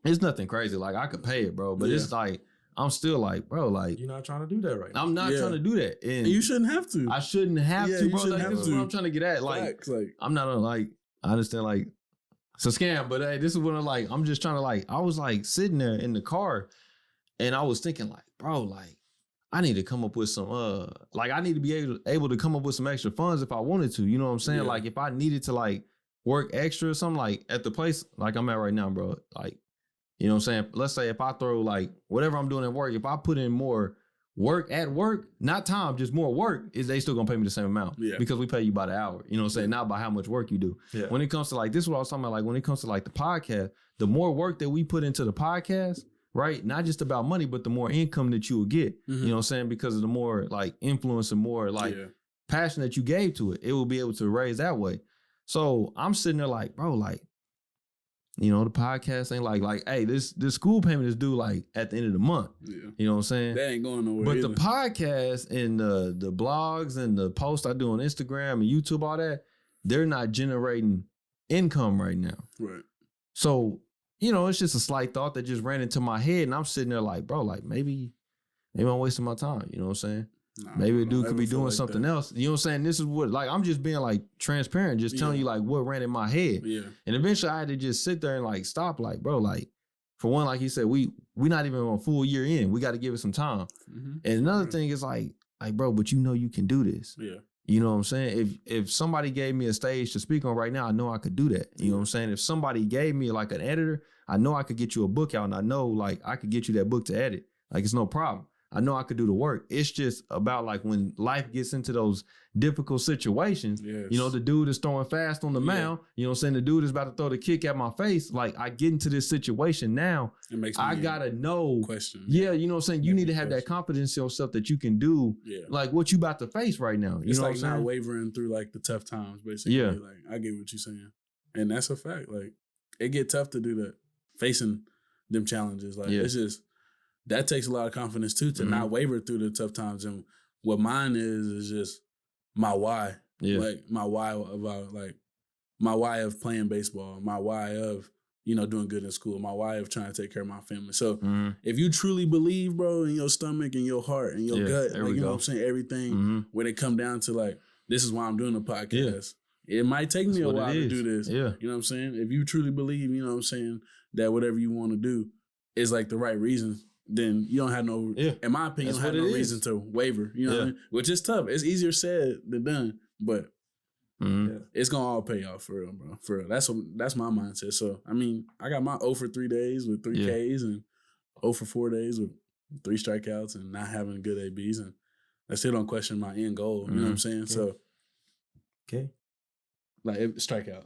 It's nothing crazy. Like I could pay it, bro, but it's like I'm still like, bro, like you're not trying to do that right now. I'm not trying to do that, and you shouldn't have to. I shouldn't have to, bro. Like, this is what I'm trying to get at. Like I'm not like I understand like. It's a scam, but hey, this is what I'm just trying to I was like sitting there in the car and I was thinking like, bro, like I need to come up with some, I need to be able to come up with some extra funds if I wanted to, you know what I'm saying? Yeah. Like if I needed to like work extra or something like at the place like I'm at right now, bro, like, you know what I'm saying? Let's say if I throw like whatever I'm doing at work, if I put in more work at work, not time, just more work, is they still gonna pay me the same amount. Yeah. Because we pay you by the hour. You know what I'm saying? Not by how much work you do. Yeah. When it comes to like, this is what I was talking about, like when it comes to like the podcast, the more work that we put into the podcast, right? Not just about money, but the more income that you will get. You know what I'm saying? Because of the more like influence and more like passion that you gave to it, it will be able to raise that way. So I'm sitting there like, bro, like, you know, the podcast ain't like, hey, this school payment is due like at the end of the month. Yeah. You know what I'm saying? That ain't going nowhere. But either. the podcast and the blogs and the posts I do on Instagram and YouTube, all that, they're not generating income right now. Right. So, you know, it's just a slight thought that just ran into my head, and I'm sitting there like, bro, like maybe I'm wasting my time. You know what I'm saying? Nah, maybe a dude could be doing like something else. You know what I'm saying? This is what, like, I'm just being like transparent, just telling you like what ran in my head. Yeah. And eventually I had to just sit there and like stop, like, bro, like, for one, like he said, we not even on a full year in. We got to give it some time. And another thing is like, bro, but you know you can do this. Yeah. You know what I'm saying? If somebody gave me a stage to speak on right now, I know I could do that. You know what I'm saying? If somebody gave me like an editor, I know I could get you a book out, and I know like I could get you that book to edit. Like it's no problem. I know I could do the work. It's just about like when life gets into those difficult situations, you know, the dude is throwing fast on the mound, you know what I'm saying? The dude is about to throw the kick at my face. Like I get into this situation now, it makes me I gotta know. Question. Yeah, you know what I'm saying? You need to have that confidence in yourself that you can do like what you about to face right now. You it's know like what I'm not saying? wavering through like the tough times, basically. Yeah. Like I get what you're saying. And that's a fact. Like it get tough to do that, facing them challenges. Like it's just, that takes a lot of confidence too, to not waver through the tough times. And what mine is just my why. Yeah. Like my why about like my why of playing baseball, my why of, you know, doing good in school, my why of trying to take care of my family. So if you truly believe, bro, in your stomach and your heart and your gut, like, you know what I'm saying, everything, when it come down to like, this is why I'm doing the podcast. It might take me a while to do this. Yeah. You know what I'm saying? If you truly believe, you know what I'm saying, that whatever you want to do is like the right reason, then you don't have no, in my opinion, you don't have no reason to waver. You know what I mean? Which is tough. It's easier said than done, but it's going to all pay off for real, bro. For real. That's my mindset. So, I mean, I got my 0 for 3 days with 3 Ks and 0 for 4 days with 3 strikeouts and not having good ABs. And I still don't question my end goal. You know what I'm saying? So, like, strikeout.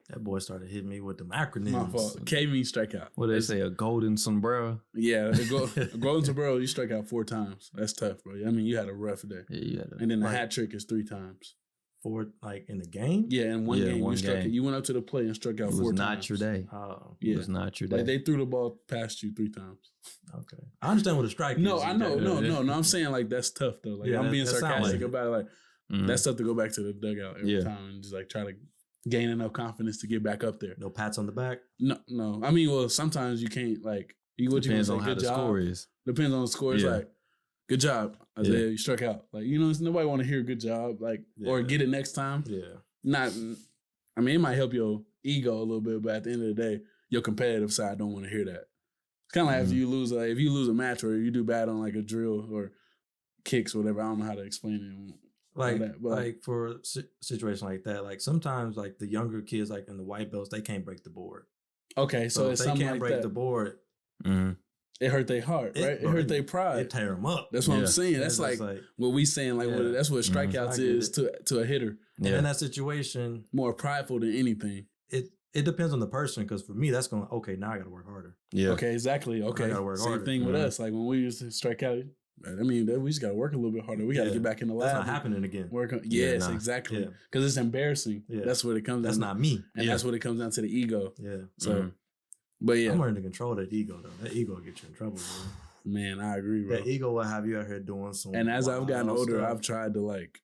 That boy started hitting me with them acronyms. My fault. K means strikeout. What do they say? A golden sombrero? Yeah, a golden sombrero, you strike out 4 times. That's tough, bro. I mean, you had a rough day. Yeah, you had and then the hat trick is 3 times. 4, like in the game? Yeah, in one game. You went up to the plate and struck out 4 times. It was not your day. It was not your day. Like they threw the ball past you 3 times. Okay. I understand what a strike is. No, I know. No. I'm saying like that's tough though. Like I'm being sarcastic about it. Like that's tough to go back to the dugout every time and just like try to gain enough confidence to get back up there. No pats on the back? No. I mean, well, sometimes you can't like depends on how the score is. Depends on the score. It's like, good job, Isaiah. You struck out. Like, you know, nobody want to hear good job, like, or get it next time. Yeah. I mean, it might help your ego a little bit, but at the end of the day, your competitive side don't want to hear that. It's kind of like if you lose a match or you do bad on like a drill or kicks or whatever. I don't know how to explain it. Like for a situation like that, like sometimes like the younger kids, like in the white belts, they can't break the board. Okay, so if they can't break the board, it hurt their heart, right? It hurt their pride. It tear them up. That's what I'm saying. That's like what we saying. Like that's what strikeouts is to a hitter. And in that situation, more prideful than anything. It depends on the person. Because for me, that's going. Okay, now I got to work harder. Yeah. Okay. Exactly. Okay. I gotta work harder. Same thing with us. Like when we used to strike out. I mean, we just got to work a little bit harder. We got to get back in the lab. That's not happening again. Work on, exactly. Because it's embarrassing. Yeah. That's what it comes down to. That's not me. And that's what it comes down to, the ego. Yeah. So, but yeah. I'm learning to control that ego, though. That ego will get you in trouble, bro. Man, I agree, bro. That ego will have you out here doing some. And as I've gotten older, I've tried to like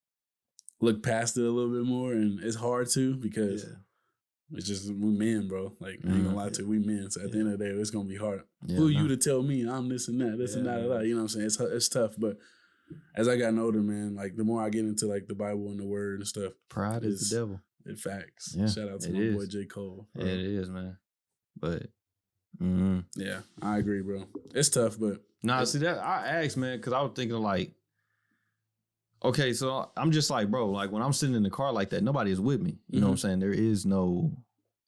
look past it a little bit more. And it's hard to because it's just, we men, bro. Like, I ain't gonna lie to you, we men. So at the end of the day, it's gonna be hard. Who are you to tell me I'm this and that, and that, you know what I'm saying? It's tough, but as I gotten older, man, like the more I get into like the Bible and the word and stuff. Pride is the devil. It facts. Yeah, shout out to my boy J. Cole. Bro. Yeah, it is, man. But yeah, I agree, bro. It's tough, but see that I asked, man, because I was thinking like, okay, so I'm just like, bro, like when I'm sitting in the car like that, nobody is with me. You know what I'm saying? There is no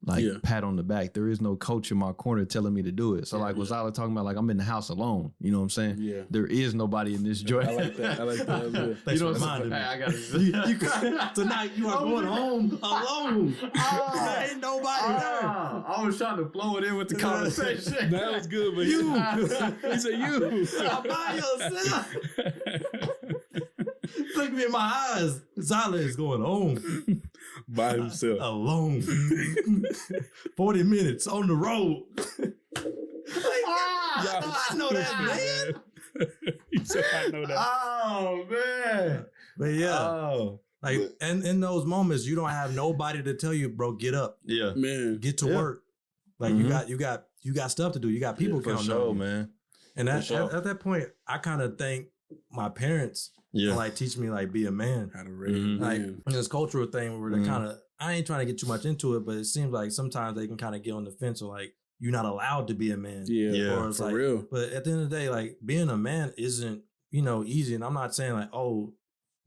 like pat on the back. There is no coach in my corner telling me to do it. So like what Zyler talking about, like I'm in the house alone. You know what I'm saying? Yeah. There is nobody in this joint. I like that. You know what I'm saying? I got it. Tonight you are going home alone. There ain't nobody there. I was trying to flow it in with the conversation. That was good, but you. He said you. By yourself. Look me in my eyes. Zyler is going home. By himself. Alone. 40 minutes on the road. I know that, man. He said, I know that. Oh, man. But yeah. Like, and in those moments, you don't have nobody to tell you, bro, get up. Yeah. Man. Get to work. Like, you got stuff to do. You got people counting on you. Man. And at that point, I kind of think my parents like teach me like be a man. How to raise like this cultural thing where they kind of, I ain't trying to get too much into it, but it seems like sometimes they can kind of get on the fence or like you're not allowed to be a man. Yeah, or it's for like, real. But at the end of the day, like being a man isn't, easy. And I'm not saying like, oh,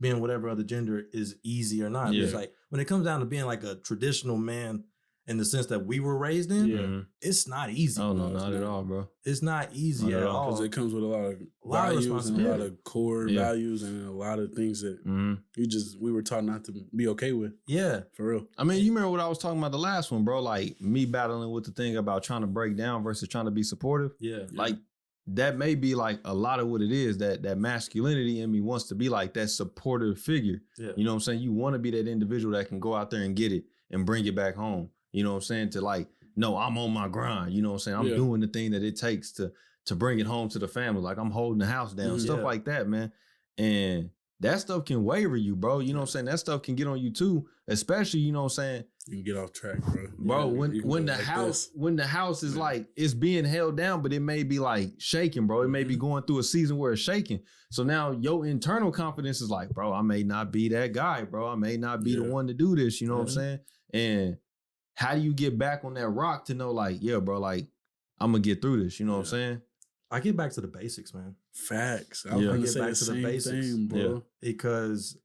being whatever other gender is easy or not. It's like when it comes down to being like a traditional man in the sense that we were raised in, it's not easy. Oh, no, not at all, bro. It's not easy at all. Because it comes with a lot of values and a lot of core values and a lot of things that we were taught not to be okay with. Yeah. For real. I mean, you remember what I was talking about the last one, bro? Like me battling with the thing about trying to break down versus trying to be supportive. Yeah. Like that may be like a lot of what it is, that masculinity in me wants to be like that supportive figure. Yeah. You know what I'm saying? You want to be that individual that can go out there and get it and bring it back home. You know what I'm saying? To like, no, I'm on my grind. You know what I'm saying? I'm doing the thing that it takes to bring it home to the family. Like I'm holding the house down, stuff like that, man. And that stuff can waver you, bro. You know what I'm saying? That stuff can get on you too, especially, you know what I'm saying? You can get off track, bro. Bro, when the house is like, it's being held down, but it may be like shaking, bro. It may be going through a season where it's shaking. So now your internal confidence is like, bro, I may not be that guy, bro. I may not be the one to do this. You know what I'm saying? And how do you get back on that rock to know like, yeah, bro, like I'm gonna get through this. You know what I'm saying? I get back to the basics, man. Facts. I get back to the basics, bro. Because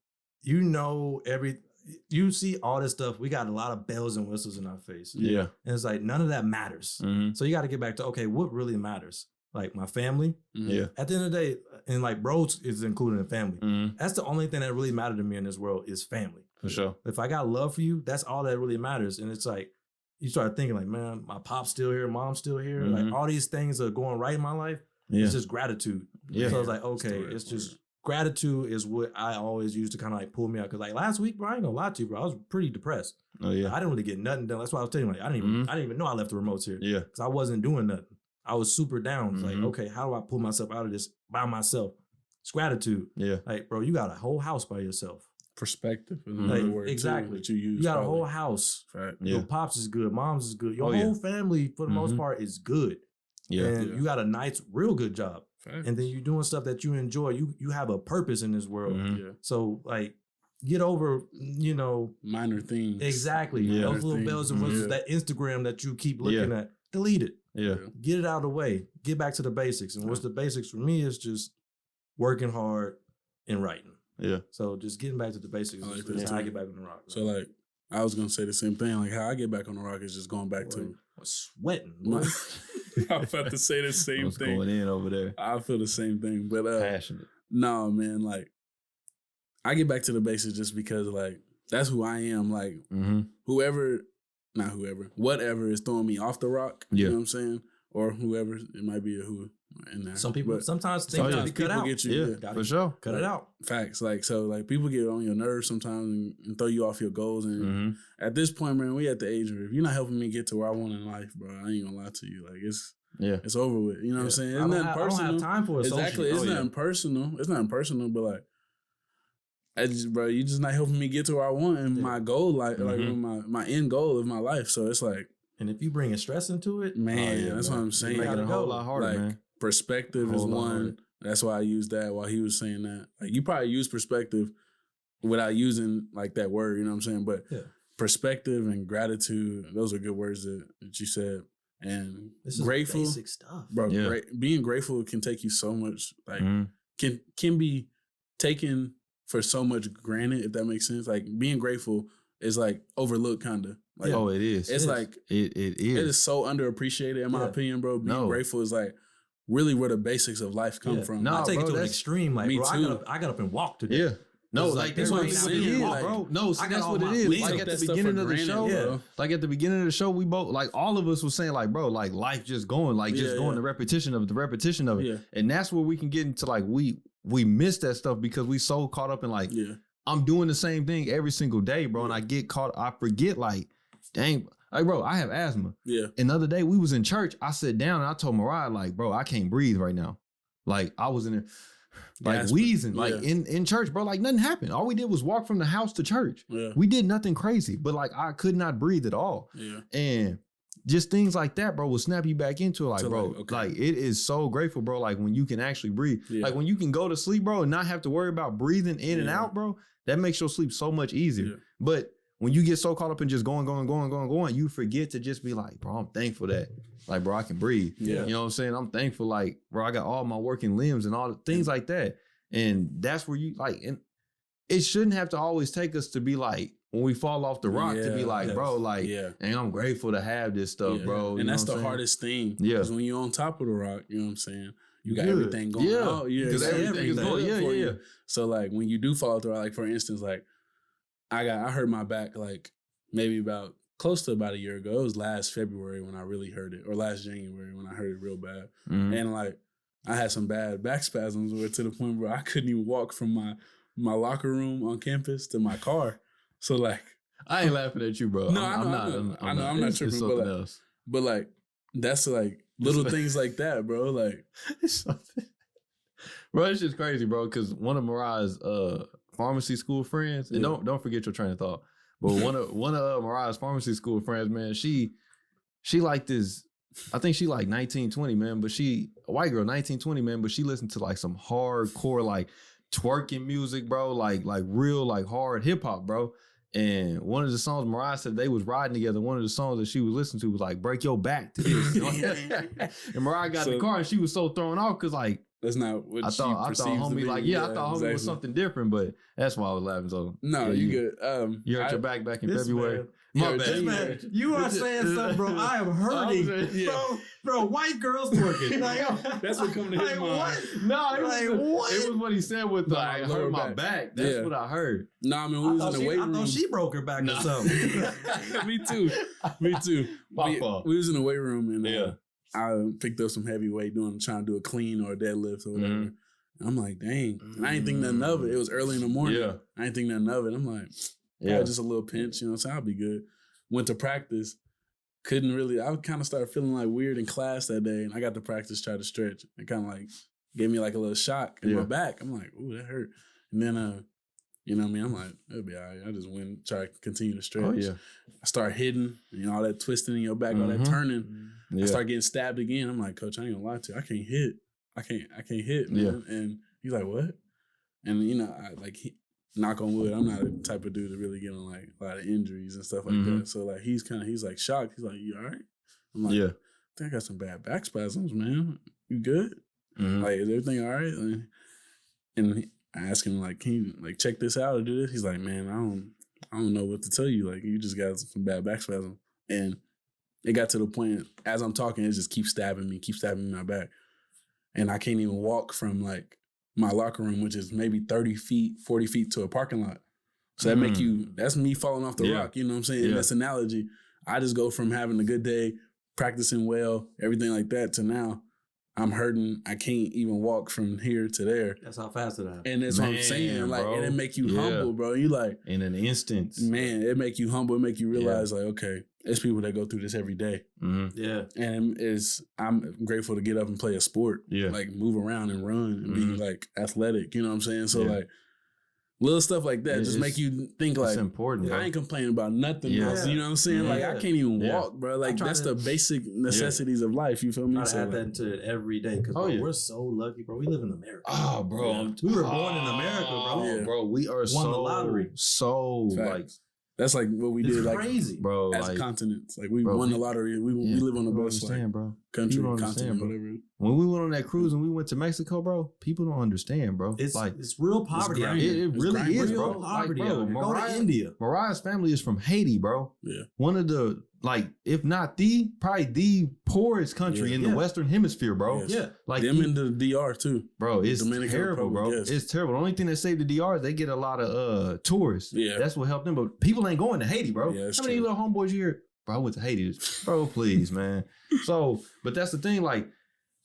you see all this stuff. We got a lot of bells and whistles in our face. Yeah. And it's like, none of that matters. So you got to get back to, okay, what really matters? Like my family. Yeah. At the end of the day, and like bros is included in family. That's the only thing that really mattered to me in this world is family. For sure. If I got love for you, that's all that really matters. And it's like, you start thinking like, man, my pop's still here, mom's still here. Like all these things are going right in my life. It's just gratitude. Yeah. So I was like, okay, it's just gratitude is what I always use to kind of like pull me out. Cause like last week, bro, I ain't gonna lie to you, bro. I was pretty depressed. Oh yeah. I didn't really get nothing done. That's why I was telling you, like, I didn't even know I left the remotes here. Yeah. Cause I wasn't doing nothing. I was super down. It's like, okay, how do I pull myself out of this by myself? It's gratitude. Yeah. Like, bro, you got a whole house by yourself. Perspective. Like, exactly. That you use. You got a whole house. Right. Your pops is good. Mom's is good. Your whole family, for the most part, is good. Yeah. And you got a nice, real good job. Facts. And then you're doing stuff that you enjoy. You have a purpose in this world. Yeah. So, like, get over, minor things. Exactly. Yeah. Those little bells and whistles, that Instagram that you keep looking at, delete it. Yeah. Get it out of the way. Get back to the basics. And what's the basics for me is just working hard and writing. Yeah. So just getting back to the basics is how I get back on the rock. So like, I was going to say the same thing. Like how I get back on the rock is just going back to sweating. I was about to say the same thing. Going in over there. I feel the same thing. But passionate. No, man, like I get back to the basics just because like that's who I am. Like whatever is throwing me off the rock. You know what I'm saying? Or whoever, it might be a who in there. Some people, sometimes things got to cut out. Get you, for sure. Cut it out. Facts. Like, so like people get on your nerves sometimes and throw you off your goals. And at this point, man, we at the age where if you're not helping me get to where I want in life, bro, I ain't gonna lie to you. Like it's over with. You know what I'm saying? It's nothing personal. I don't have time for it. Exactly. It's nothing personal. It's nothing personal, but like, bro, you just not helping me get to where I want and my goal, like my end goal of my life. So it's like, and if you bring stress into it, man, that's what I'm saying. Make it a whole lot harder, like, man. Perspective is one. That's why I used that while he was saying that. Like you probably use perspective without using like that word, you know what I'm saying? But perspective and gratitude, those are good words that you said. And this grateful, is basic stuff, bro. Yeah. Being grateful can take you so much. Like can be taken for so much granted, if that makes sense. Like being grateful is like overlooked, kind of. Like, it is. It's like it is. It is so underappreciated in my opinion, bro. Being grateful is like really where the basics of life come from. No, I take it to an extreme. Like, me bro, too. I got up and walked today. Yeah. No, like that's what it is, bro. No, see, that's what it is. Like at the beginning of the show, like at the beginning of the show, we both, like all of us was saying, like, bro, like life just going, like just going the repetition of it. Yeah. And that's where we can get into like we miss that stuff because we so caught up in like, I'm doing the same thing every single day, bro. And I forget like, dang, like, bro, I have asthma. Yeah. And the other day we was in church, I sat down and I told Mariah, like, bro, I can't breathe right now. Like I was in there. Like wheezing, like in church, bro, like nothing happened. All we did was walk from the house to church. Yeah. We did nothing crazy, but like I could not breathe at all. Yeah. And just things like that, bro, will snap you back into it. Like, bro, like it is so grateful, bro. Like when you can actually breathe, like when you can go to sleep, bro, and not have to worry about breathing in and out, bro, that makes your sleep so much easier. Yeah. But when you get so caught up in just going, you forget to just be like, bro, I'm thankful that, like, bro, I can breathe. Yeah. You know what I'm saying? I'm thankful, like, bro, I got all my working limbs and all the things like that. And that's where you, like, and it shouldn't have to always take us to be like, when we fall off the rock to be like, bro, like, and I'm grateful to have this stuff, bro. And that's the hardest thing. Yeah. Because when you're on top of the rock, you know what I'm saying? You got everything going on. Yeah. Because everything is going. Yeah. So like when you do fall off the rock, like for instance, like I hurt my back like maybe close to about a year ago. It was last February when I really hurt it, or last January when I hurt it real bad. And like I had some bad back spasms where to the point where I couldn't even walk from my locker room on campus to my car. So like I ain't laughing at you, bro. No, I'm not tripping, but like that's like little things like that, bro. Like bro, it's just crazy, bro. Because one of Mariah's pharmacy school friends, and don't forget your train of thought. But one of Mariah's pharmacy school friends, man, she like this. I think she like 19, 20, man. But a white girl, 19, 20, man. But she listened to like some hardcore, like twerking music, bro. Like real, like hard hip hop, bro. And one of the songs Mariah said they was riding together. One of the songs that she was listening to was like "Break Your Back" to this. And Mariah got in the car and she was so thrown off because like that's not what I thought homie like I thought homie was something different, but that's why I was laughing. So no, you good. You hurt your back in February. My bad. Man, you are saying something, bro. I am hurting, bro. White girls twerking. Like, that's what coming to his mind. What? No, it was what he said with the I hurt my back. That's what I heard. No, I mean we was in the weight room. I thought she broke her back or something. Me too. We was in the weight room and I picked up some heavy weight trying to do a clean or a deadlift or whatever. I'm like, dang. And I ain't think nothing of it. It was early in the morning. Yeah. I ain't think nothing of it. I'm like, just a little pinch, you know what I'm saying? I'll be good. Went to practice. Couldn't really, I kind of started feeling like weird in class that day. And I got to practice, try to stretch. It kind of like gave me like a little shock in my back. I'm like, ooh, that hurt. And then, you know what I mean? I'm like, it'll be all right. I just went, try to continue to stretch. Oh, yeah. I start hitting, all that twisting in your back, all that turning. I start getting stabbed again. I'm like, Coach, I ain't gonna lie to you. I can't hit. I can't hit, man. And he's like, what? And, knock on wood, I'm not the type of dude to really get on like a lot of injuries and stuff like that. So like he's like shocked. He's like, you all right? I'm like, I think I got some bad back spasms, man. You good? Like, is everything all right? And I asked him, like, can you like check this out or do this? He's like, man, I don't know what to tell you. Like, you just got some bad back spasms. And it got to the point as I'm talking, it just keeps stabbing me in my back. And I can't even walk from like my locker room, which is maybe 30 feet, 40 feet to a parking lot. So that's me falling off the rock, you know what I'm saying? In this analogy, I just go from having a good day, practicing well, everything like that, to now I'm hurting. I can't even walk from here to there. That's how fast it happens. And that's what I'm saying. Like, and it make you humble, bro. You like in an instant. Man, it make you humble. It make you realize like, okay, there's people that go through this every day. Yeah. And I'm grateful to get up and play a sport. Yeah. Like move around and run and be like athletic. You know what I'm saying? So like little stuff like that just make you think like, it's important. I ain't complaining about nothing else. You know what I'm saying? Like I can't even walk, bro. Like that's the basic necessities of life. You feel me? I add that into it every day because we're so lucky, bro. We live in America. Oh, bro. We were born in America, bro. Bro, we are won the lottery. So like that's like what we did, like crazy, bro. As like, continents, like we won the lottery. We live on the best like, bro. Country, continent, whatever. When we went on that cruise and we went to Mexico, bro, people don't understand, bro. It's like it's real poverty. It really is, bro. Real poverty. Like, bro, go to India. Mariah's family is from Haiti, bro. Yeah, one of the if not probably the poorest country in the Western Hemisphere, bro. Yes. Yeah, like them in the DR too, bro. It's Dominican terrible, Republic, bro. It's terrible. The only thing that saved the DR is they get a lot of tourists. Yeah, that's what helped them. But people ain't going to Haiti, bro. Yeah, how many little homeboys you hear? Bro, I went to Haiti, bro. Please, man. So, but that's the thing, like.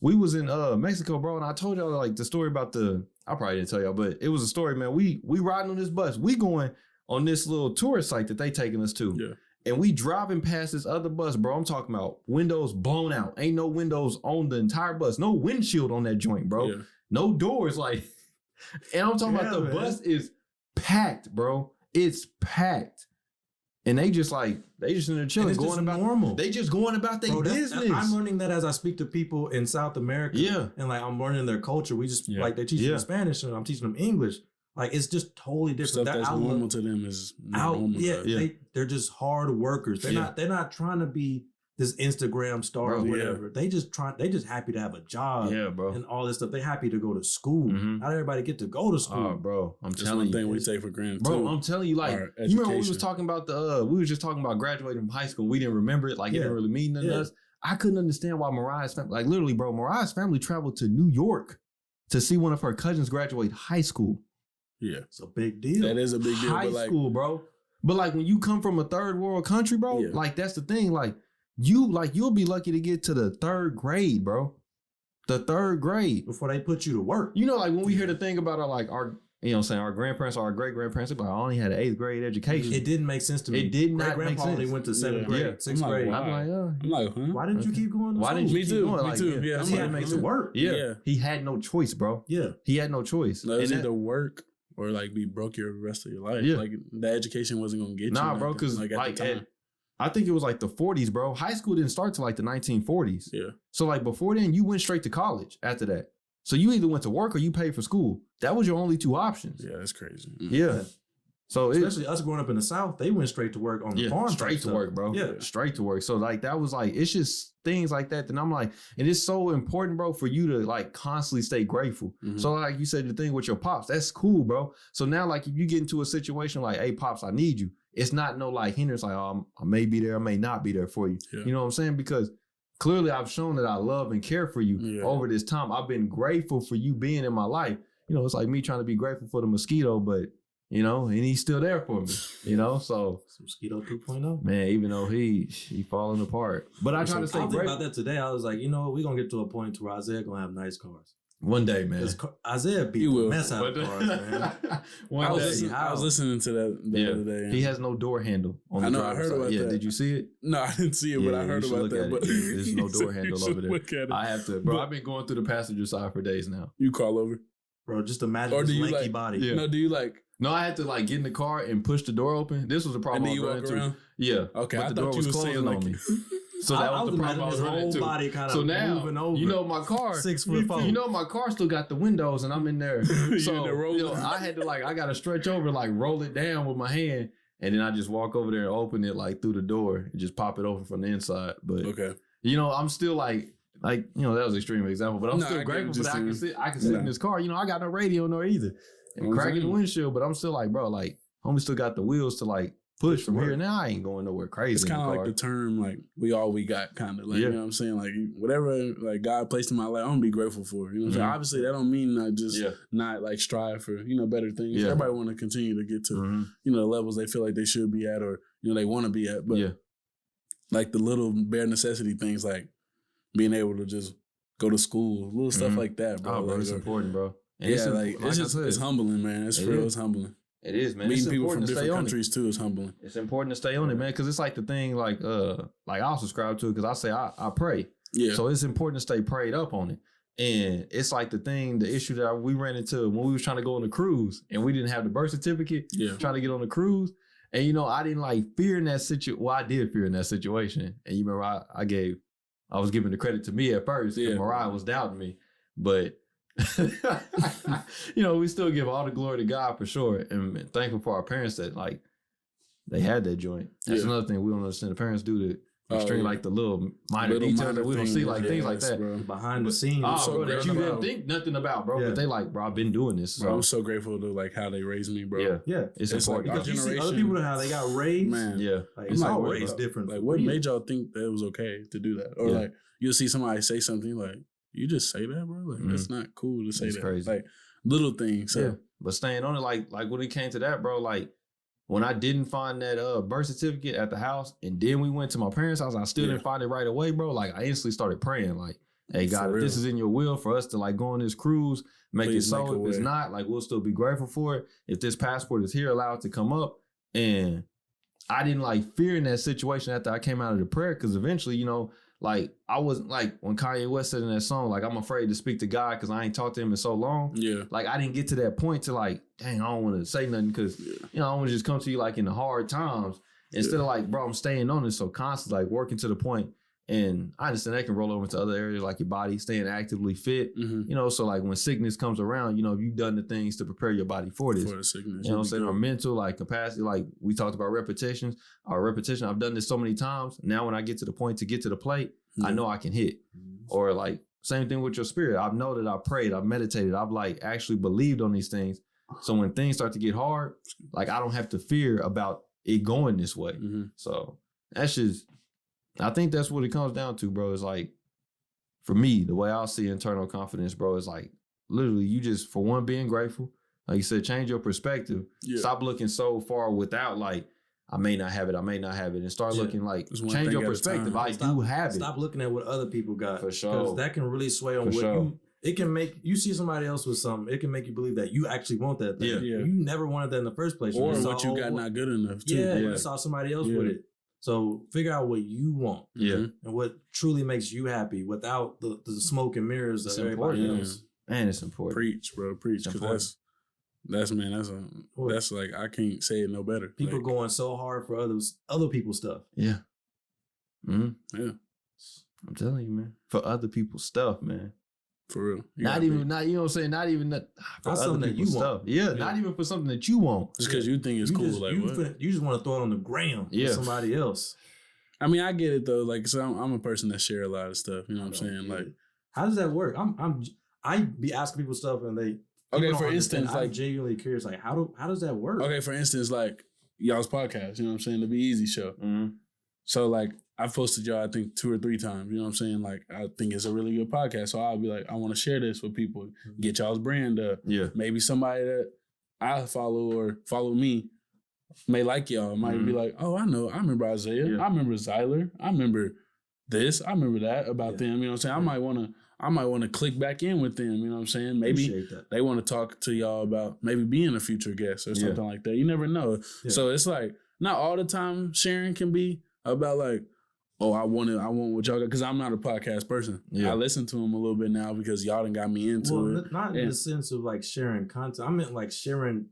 We was in Mexico, bro, and I told y'all like the story about I probably didn't tell y'all, but it was a story, man. We riding on this bus. We going on this little tourist site that they taking us to. Yeah. And we driving past this other bus, bro. I'm talking about windows blown out. Ain't no windows on the entire bus. No windshield on that joint, bro. Yeah. No doors, like. And I'm talking about the bus is packed, bro. It's packed. And they just in there chilling, going about normal. They just going about their business. I'm learning that as I speak to people in South America. Yeah. And like I'm learning their culture. We just like they teach them Spanish and I'm teaching them English. Like it's just totally different. Stuff that's normal to them is not normal. Yeah. They're just hard workers. They're not trying to be this Instagram star or whatever. They just happy to have a job. Yeah, bro. And all this stuff. They happy to go to school. Not everybody get to go to school. Oh, bro. I'm That's telling you. one thing we take for granted, bro, too. I'm telling you, like, you remember when we was talking about we was just talking about graduating from high school. We didn't remember it. Like, it didn't really mean nothing to us. I couldn't understand why Mariah's family, like, literally, bro, Mariah's family traveled to New York to see one of her cousins graduate high school. Yeah. It's a big deal. That is a big deal. High school, bro. But, like, when you come from a third world country, bro, like, that's the thing. Like, you'll be lucky to get to the 3rd grade, bro. The 3rd grade. Before they put you to work. You know, like, when we hear the thing about our you know what I'm saying, our grandparents or our great-grandparents, but I only had an 8th grade education. It didn't make sense to me. It did not make Grandpa sense. only went to 7th grade, 6th grade. I'm like, huh? Why didn't you keep going to Why school? didn't you Me keep too. going? Me Like, too. Yeah. He had to make it work. Yeah. He had no choice, bro. Yeah. He had no choice. No, it was And either work or like be broke your rest of your life. Yeah. Like the education wasn't gonna get you. Nah, bro, because like at the time. I think it was like the 40s, bro. High school didn't start till like the 1940s. Yeah. So like before then, you went straight to college after that. So you either went to work or you paid for school. That was your only 2 options. Yeah, that's crazy. Yeah. So especially us growing up in the South, they went straight to work on the farm. Straight to work, bro. Yeah. Straight to work. So like that was like, it's just things like that. Then I'm like, and it's so important, bro, for you to like constantly stay grateful. So like you said, the thing with your pops, that's cool, bro. So now like if you get into a situation like, hey, pops, I need you. It's not no like hindrance like, oh, I may be there, I may not be there for you. Yeah. You know what I'm saying? Because clearly I've shown that I love and care for you over this time. I've been grateful for you being in my life. You know, it's like me trying to be grateful for the mosquito, but you know, and he's still there for me, you know? So Mosquito 2.0. man, even though he falling apart. But I try to stay I was thinking grateful. about that today. I was like, you know, we're gonna get to a point to where Isaiah gonna have nice cars. One day, man. Isaiah beat the mess out of cars, man. I was listening to that the other day. He has no door handle on the I know, driver's I heard side. about that. Did you see it? No, I didn't see it, but I heard about that. But there's no door handle over there. Look at it. I have to, bro. I've been going through the passenger side for days now. You call over, bro. Just imagine his lanky body. Yeah. No, do you like? No, I had to like get in the car and push the door open. This was a problem. And then you walk around. Yeah. Okay. But I the thought door you was was closing saying on me. So that was the problem I was running into. Body kind of so now, moving over. you know, my car 6'4". You know, my car still got the windows, and I'm in there. So you know, I had to like, I got to stretch over, like roll it down with my hand, and then I just walk over there and open it like through the door and just pop it open from the inside. But you know, I'm still like you know, that was an extreme example, but I'm still grateful that I can sit in this car. You know, I got no radio nor either, and cracking the windshield, but I'm still like, bro, like homie still got the wheels to like push from here. Now I ain't going nowhere crazy. It's kind of like the term, like we all we got, kind of like you know what I'm saying. Like whatever, like God placed in my life, I'm gonna be grateful for. You know, what I'm saying? Obviously that don't mean I just not like strive for better things. Yeah. Everybody want to continue to get to the levels they feel like they should be at, or they want to be at. But like the little bare necessity things, like being able to just go to school, little stuff like that, bro. Oh, bro, like, it's important, bro. And it's humbling, man. It's real, it's humbling. It is, man. Meeting people from different countries too is humbling. It's important to stay on it, man, because it's like the thing, like I'll subscribe to it because I say I pray. Yeah. So it's important to stay prayed up on it. And it's like the issue that we ran into when we was trying to go on the cruise and we didn't have the birth certificate, trying to get on the cruise. And, you know, I didn't like fear in that situation. Well, I did fear in that situation. And you remember I was giving the credit to me at first and Mariah was doubting me. But you know, we still give all the glory to God for sure, and thankful for our parents that like they had that joint. That's another thing we don't understand. The parents do the extreme, like the little minor details that we don't see, like things like that, bro. Behind the scenes. Bro, that you didn't think nothing about, bro. But they like, bro, I've been doing this. So. Bro, I'm so grateful to like how they raised me, bro. Yeah, it's important. Like, because you see other people how they got raised, man. Yeah, like, it's all raised different. Like, what made y'all think that it was okay to do that, or like you'll see somebody say something like, you just say that, bro? Like, that's not cool to say that. Crazy. Like, little things. So. Yeah. But staying on it, like when it came to that, bro, like, when I didn't find that birth certificate at the house, and then we went to my parents' house, I still didn't find it right away, bro. Like, I instantly started praying, like, hey, God, if this is in your will for us to, like, go on this cruise, make it so. If it's not, like, we'll still be grateful for it. If this passport is here, allow it to come up. And I didn't, like, fear in that situation after I came out of the prayer, because eventually, you know, like, I wasn't like when Kanye West said in that song, like, I'm afraid to speak to God because I ain't talked to him in so long. Yeah. Like, I didn't get to that point to like, dang, I don't want to say nothing because, you know, I want to just come to you like in the hard times instead of like, bro, I'm staying on this so constantly, like working to the point And I understand that can roll over into other areas like your body, staying actively fit. You know, so like when sickness comes around, you know, if you've done the things to prepare your body for this. For the sickness. You know what I'm saying? Or mental, like capacity, like we talked about repetition. I've done this so many times. Now when I get to the point to get to the plate, I know I can hit. Or like same thing with your spirit. I know that I prayed, I've meditated, I've like actually believed on these things. So when things start to get hard, like I don't have to fear about it going this way. So that's just, I think that's what it comes down to, bro. It's like, for me, the way I see internal confidence, bro, is like literally you just, for one, being grateful. Like you said, change your perspective. Stop looking so far without like, I may not have it, and start looking like, change your perspective. I do have it. Stop looking at what other people got. For sure. Because that can really sway on it can make, you see somebody else with something, it can make you believe that you actually want that thing. You never wanted that in the first place. Or what you got not good enough too. You saw somebody else with it. So figure out what you want. And what truly makes you happy without the smoke and mirrors of everybody else. And it's important. Preach, bro. Preach. Because that's like, I can't say it no better. People like, going so hard for other people's stuff. Yeah. I'm telling you, man. For other people's stuff, man. For real. You know what I'm saying? Not even that for other people's stuff. Not even for something that you want. Just because you think it's cool. You just want to throw it on the gram for somebody else. I mean, I get it though. Like, so I'm a person that share a lot of stuff. You know what I'm saying? Like, how does that work? I be asking people stuff and they. Okay, for instance, I'm genuinely curious. Like, how does that work? Okay, for instance, like y'all's podcast. You know what I'm saying? The Be Eazy Show. So like, I've posted y'all, I think 2 or 3 times. You know what I'm saying? Like, I think it's a really good podcast. So I'll be like, I want to share this with people. Get y'all's brand up. Maybe somebody that I follow or follow me may like y'all. Might be like, oh, I remember Isaiah. I remember Zyler. I remember this. I remember that about them. You know what I'm saying? I might want to click back in with them. You know what I'm saying? Maybe they want to talk to y'all about maybe being a future guest or something like that. You never know. So it's like, not all the time sharing can be about like, oh, I want what y'all got, because I'm not a podcast person. I listen to them a little bit now because y'all done got me into it. Not in the sense of like sharing content. I meant like sharing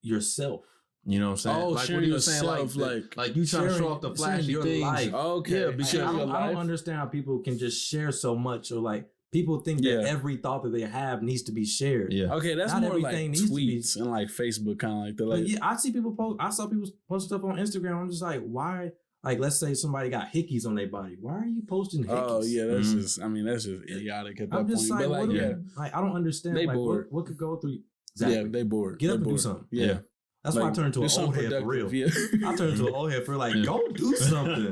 yourself. You know what I'm saying? Oh, like sharing yourself, like you trying to show off the flashy things. Life. Okay, because I don't understand how people can just share so much, or like people think that every thought that they have needs to be shared. Okay, that's not more like tweets and like Facebook, kind of like that. Like, I see people post. I saw people post stuff on Instagram. I'm just like, why? Like, let's say somebody got hickeys on their body. Why are you posting hickeys? Oh, yeah, that's just, I mean, that's just idiotic at that I'm just point. Like, like, I don't understand. They like, bored. What could go through? Exactly. Yeah, they bored. Get up and do something. Yeah. That's why I turned to an old head for real. I turned to an old head for like, go do something.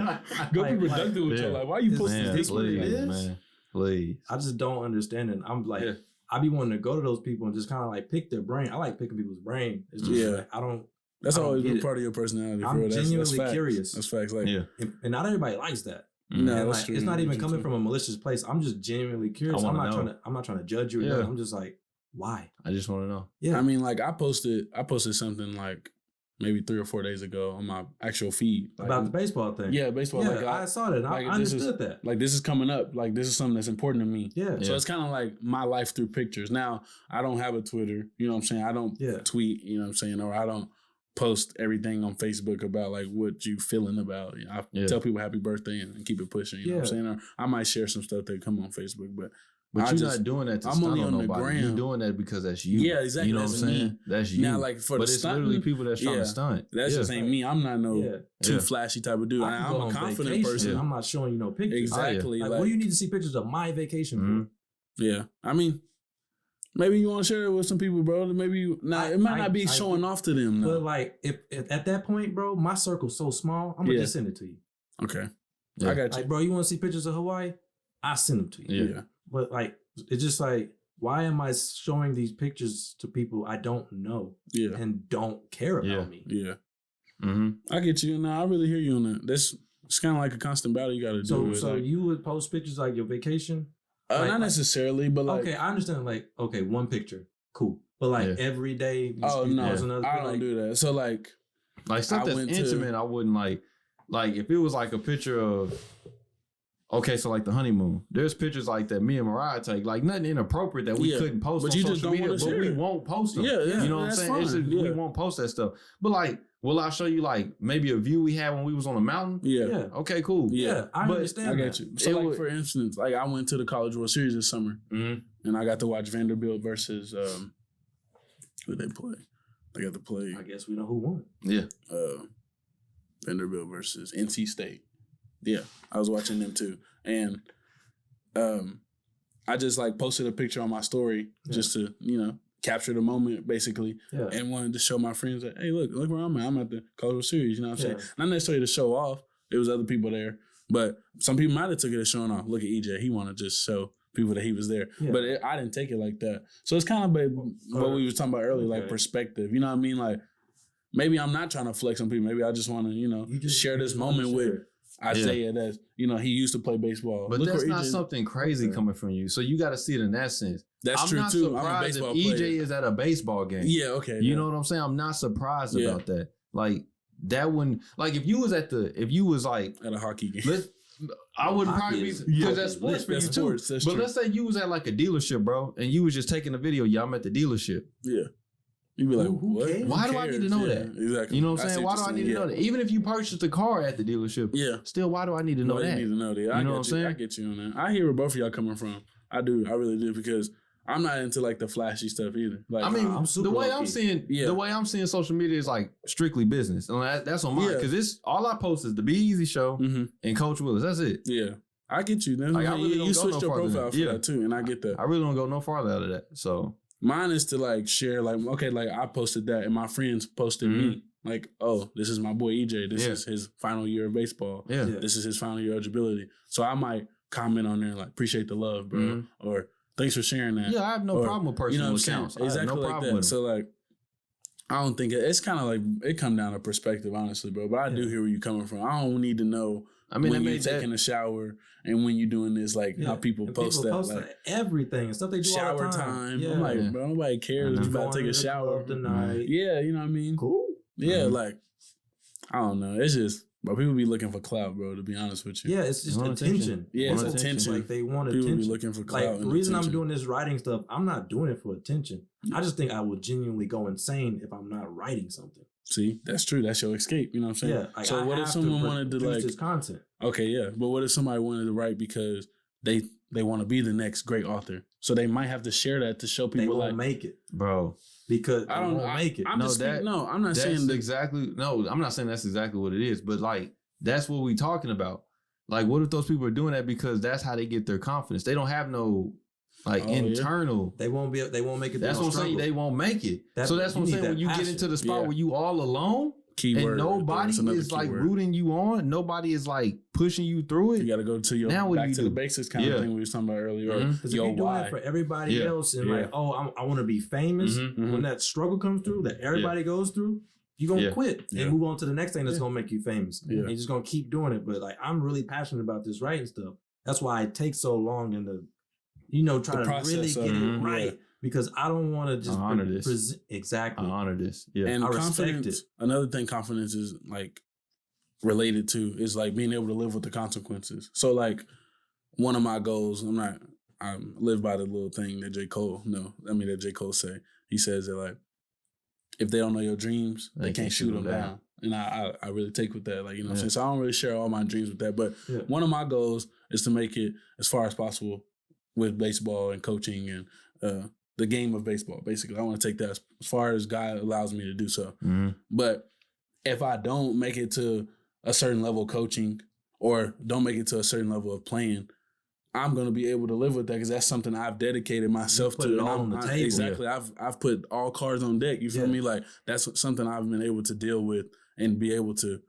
Go be productive with your life. Why are you posting this? Man, please. I just don't understand it. I'm like, I be wanting to go to those people and just kind of like pick their brain. I like picking people's brain. It's just like, I don't. That's always been part of your personality. I'm genuinely curious. That's facts. Like, and not everybody likes that. No, like, it's not even coming from a malicious place. I'm just genuinely curious. I'm not trying to judge you. I'm just like, why? I just want to know. Yeah. I mean, like I posted something like maybe 3 or 4 days ago on my actual feed like, about the baseball thing. Yeah, baseball. Yeah, like, I saw that. I understood that. Like, this is coming up. Like, this is something that's important to me. Yeah. So it's kind of like my life through pictures. Now, I don't have a Twitter. You know what I'm saying? I don't tweet. You know what I'm saying? Or I don't post everything on Facebook about like what you feeling about. You know, I tell people happy birthday and keep it pushing. You know what I'm saying? Or I might share some stuff that come on Facebook, but you're not doing that to stunt on nobody. You're doing that because that's you. Yeah, exactly. You know what I'm saying? That's you. Now, like for but the it's literally people that's trying to stunt. That just ain't me. I'm not no too flashy type of dude. I'm a confident person. I'm not showing you no pictures. Exactly. Like, what do you need to see pictures of my vacation for? Yeah. I mean, maybe you want to share it with some people, bro. Maybe it might not be showing off to them. But like, if at that point, bro, my circle's so small, I'm gonna just send it to you. Okay. I got you. Like, bro, you want to see pictures of Hawaii? I send them to you. Yeah. But like, it's just like, why am I showing these pictures to people I don't know and don't care about me? Yeah. I get you. No, I really hear you on that. It's kind of like a constant battle you got to do. So like, you would post pictures like your vacation? Not necessarily, but like... Okay, I understand. Like, okay, one picture. Cool. But like every day... no. I don't do that. So like stuff that's intimate, I wouldn't like if it was like a picture of... okay, so like the honeymoon, there's pictures like that me and Mariah take, like nothing inappropriate that we couldn't post on social media, but we won't post them. Yeah, you know what I'm saying? It's just, we won't post that stuff. But like, will I show you like maybe a view we had when we was on the mountain? Yeah. Okay, cool. Yeah, I understand. I get you. So like, for instance, like I went to the College World Series this summer, and I got to watch Vanderbilt versus who they play. They got to play. I guess we know who won. Yeah. Vanderbilt versus NC State. Yeah, I was watching them too, and I just like posted a picture on my story just to capture the moment basically, and wanted to show my friends that, hey, look where I'm at. I'm at the College World Series. You know what I'm saying? Not necessarily to show off. There was other people there, but some people might have took it as showing off. Look at EJ. He wanted to just show people that he was there, but I didn't take it like that. So it's kind of what we were talking about earlier, like perspective. You know what I mean? Like maybe I'm not trying to flex on people. Maybe I just want to share this moment with Isaiah. That he used to play baseball, but that's not something crazy coming from you. So you got to see it in that sense. That's true too. I'm a baseball player. EJ is at a baseball game. Yeah, okay. You know what I'm saying? I'm not surprised about that. Like that one. Like if you was like at a hockey game. I wouldn't probably be because that's sports for you too. But let's say you was at like a dealership, bro, and you was just taking a video. Yeah, I'm at the dealership. Yeah. You'd be like, what? Why do I need to know that? Exactly. You know what I'm saying? Why do I need to know that? Even if you purchased a car at the dealership, still, why do I need to know that? You need to know that. You know what I'm saying? I get you on that. I hear where both of y'all coming from. I do. I really do, because I'm not into like the flashy stuff either. Like, I mean, the way I'm seeing social media is like strictly business. And that's on mine, because it's all I post is the Be Eazy Show and Coach Williz. That's it. Yeah. I get you. Like, I really you switched your profile for that too, and I get that. I really don't go no farther out of that. So mine is to like share, like, okay, like I posted that and my friends posted me. Like, oh, this is my boy EJ. This is his final year of baseball. Yeah. This is his final year of eligibility. So I might comment on there like, appreciate the love, bro. Or thanks for sharing that. Yeah, I have no problem with personal accounts. Exactly no like that. So like, I don't think it's kind of like, it come down to perspective, honestly, bro. But I do hear where you're coming from. I don't need to know when you're taking a shower and when you're doing this, like how people post that. Like everything and stuff they do shower all the time. I'm like, bro, nobody cares if you about to take a shower tonight. Yeah, you know what I mean? Cool. Yeah, like, I don't know. It's just, but people be looking for clout, bro, to be honest with you. Yeah, it's just attention. Yeah, it's attention. Like they want people attention. Be looking for clout. Like the reason I'm doing this writing stuff, I'm not doing it for attention. I just think I would genuinely go insane if I'm not writing something. See, that's true. That's your escape. You know what I'm saying? Yeah. Like, so what if someone wanted to like this content? Okay, yeah. But what if somebody wanted to write because they want to be the next great author? So they might have to share that to show people they won't make it, bro. Because I don't make it. I'm not saying that's exactly what it is. But like that's what we talking about. Like, what if those people are doing that because that's how they get their confidence? They don't have no internal. They won't make it. That's what I'm saying. They won't make it. So that's what I'm saying. When you get into the spot where you all alone, and nobody is like rooting you on, nobody is like pushing you through it. You got to go to your back to the basics kind of thing we were talking about earlier. Because if you're doing it for everybody else and like, oh, I want to be famous. When that struggle comes through that everybody goes through, you're going to quit and move on to the next thing that's going to make you famous. And you're just going to keep doing it. But like, I'm really passionate about this writing stuff. That's why it takes so long in the try to really get it right. Because I don't want to just honor this. Exactly. I honor this. Yeah. And confidence, another thing confidence is like related to is like being able to live with the consequences. So like one of my goals, I live by the little thing that J. Cole say. He says that like, if they don't know your dreams, they can't shoot them down. And I really take with that. Like, you know what I'm saying? So I don't really share all my dreams with that. But one of my goals is to make it as far as possible with baseball and coaching and the game of baseball. Basically, I want to take that as far as God allows me to do so. But if I don't make it to a certain level of coaching or don't make it to a certain level of playing, I'm going to be able to live with that because that's something I've dedicated myself to. It all on the table. Exactly. I've put all cards on deck. You feel me? Like that's something I've been able to deal with and be able to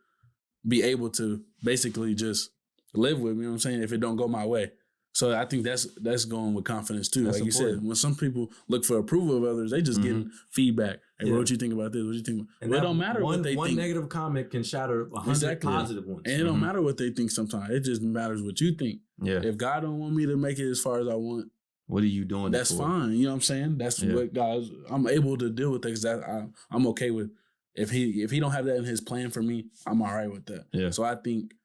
basically just live with. You know what I'm saying? If it don't go my way. So I think that's going with confidence too. That's like important. You said, when some people look for approval of others, they just getting feedback. Hey, what you think about this? What you think? And it don't matter what they think. One negative comment can shatter 100 positive ones. And it don't matter what they think sometimes. It just matters what you think. Yeah. If God don't want me to make it as far as I want, what are you doing? That's fine. You know what I'm saying? That's what God's. I'm able to deal with things that I'm okay with. If he don't have that in his plan for me, I'm all right with that. Yeah. So I think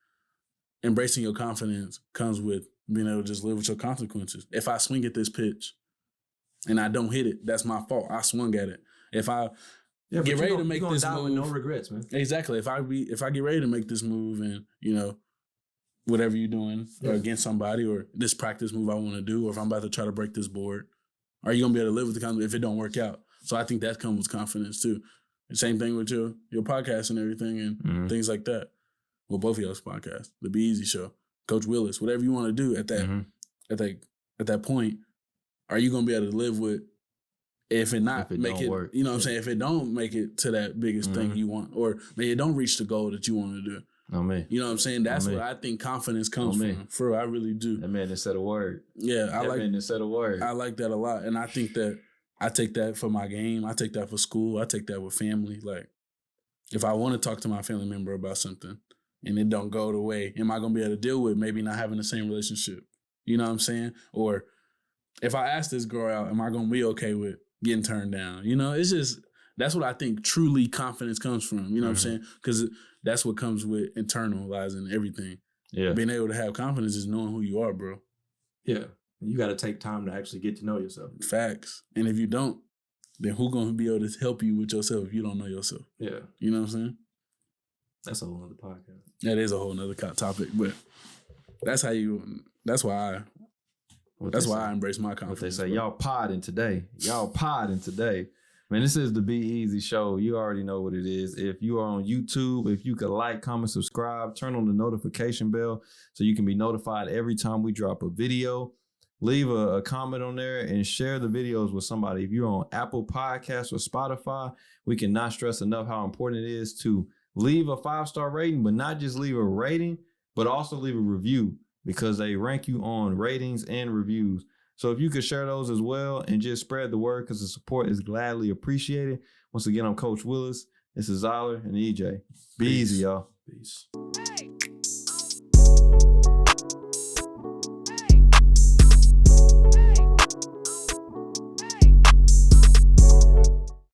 embracing your confidence comes with being able to just live with your consequences. If I swing at this pitch and I don't hit it, that's my fault. I swung at it. If I get ready to make this move, with no regrets, man. Exactly. If I get ready to make this move and, you know, whatever you're doing or against somebody or this practice move I want to do, or if I'm about to try to break this board, are you going to be able to live with the confidence if it don't work out? So I think that comes with confidence too. The same thing with your podcast and everything and things like that. Well, both of y'all's podcasts, the Be Eazy Show, Coach Williz, whatever you want to do at that point, are you going to be able to live with if it make it work. You know what I'm saying? If it don't make it to that biggest thing you want, or maybe it don't reach the goal that you want to do. No, man. You know what I'm saying? That's what I think confidence comes from. For real, I really do. That man that said a word. Yeah, that man that said a word. I like that a lot. And I think that I take that for my game. I take that for school. I take that with family. Like, if I want to talk to my family member about something and it don't go the way, am I going to be able to deal with maybe not having the same relationship? You know what I'm saying? Or if I ask this girl out, am I going to be okay with getting turned down? You know, it's just, that's what I think truly confidence comes from. You know what I'm saying? Because that's what comes with internalizing everything. Yeah. Being able to have confidence is knowing who you are, bro. Yeah. You got to take time to actually get to know yourself. Facts. And if you don't, then who's going to be able to help you with yourself if you don't know yourself? Yeah. You know what I'm saying? That's a whole other podcast. That is a whole other topic, but that's why I embrace my confidence. What they say, y'all podding today. Man, this is the Be Eazy Show. You already know what it is. If you are on YouTube, if you could like, comment, subscribe, turn on the notification bell so you can be notified every time we drop a video. Leave a comment on there and share the videos with somebody. If you're on Apple Podcasts or Spotify, we cannot stress enough how important it is to leave a 5-star rating, but not just leave a rating, but also leave a review, because they rank you on ratings and reviews. So if you could share those as well and just spread the word, because the support is gladly appreciated. Once again, I'm Coach Williz. This is Zyler and EJ. Be easy, y'all. Peace. Hey.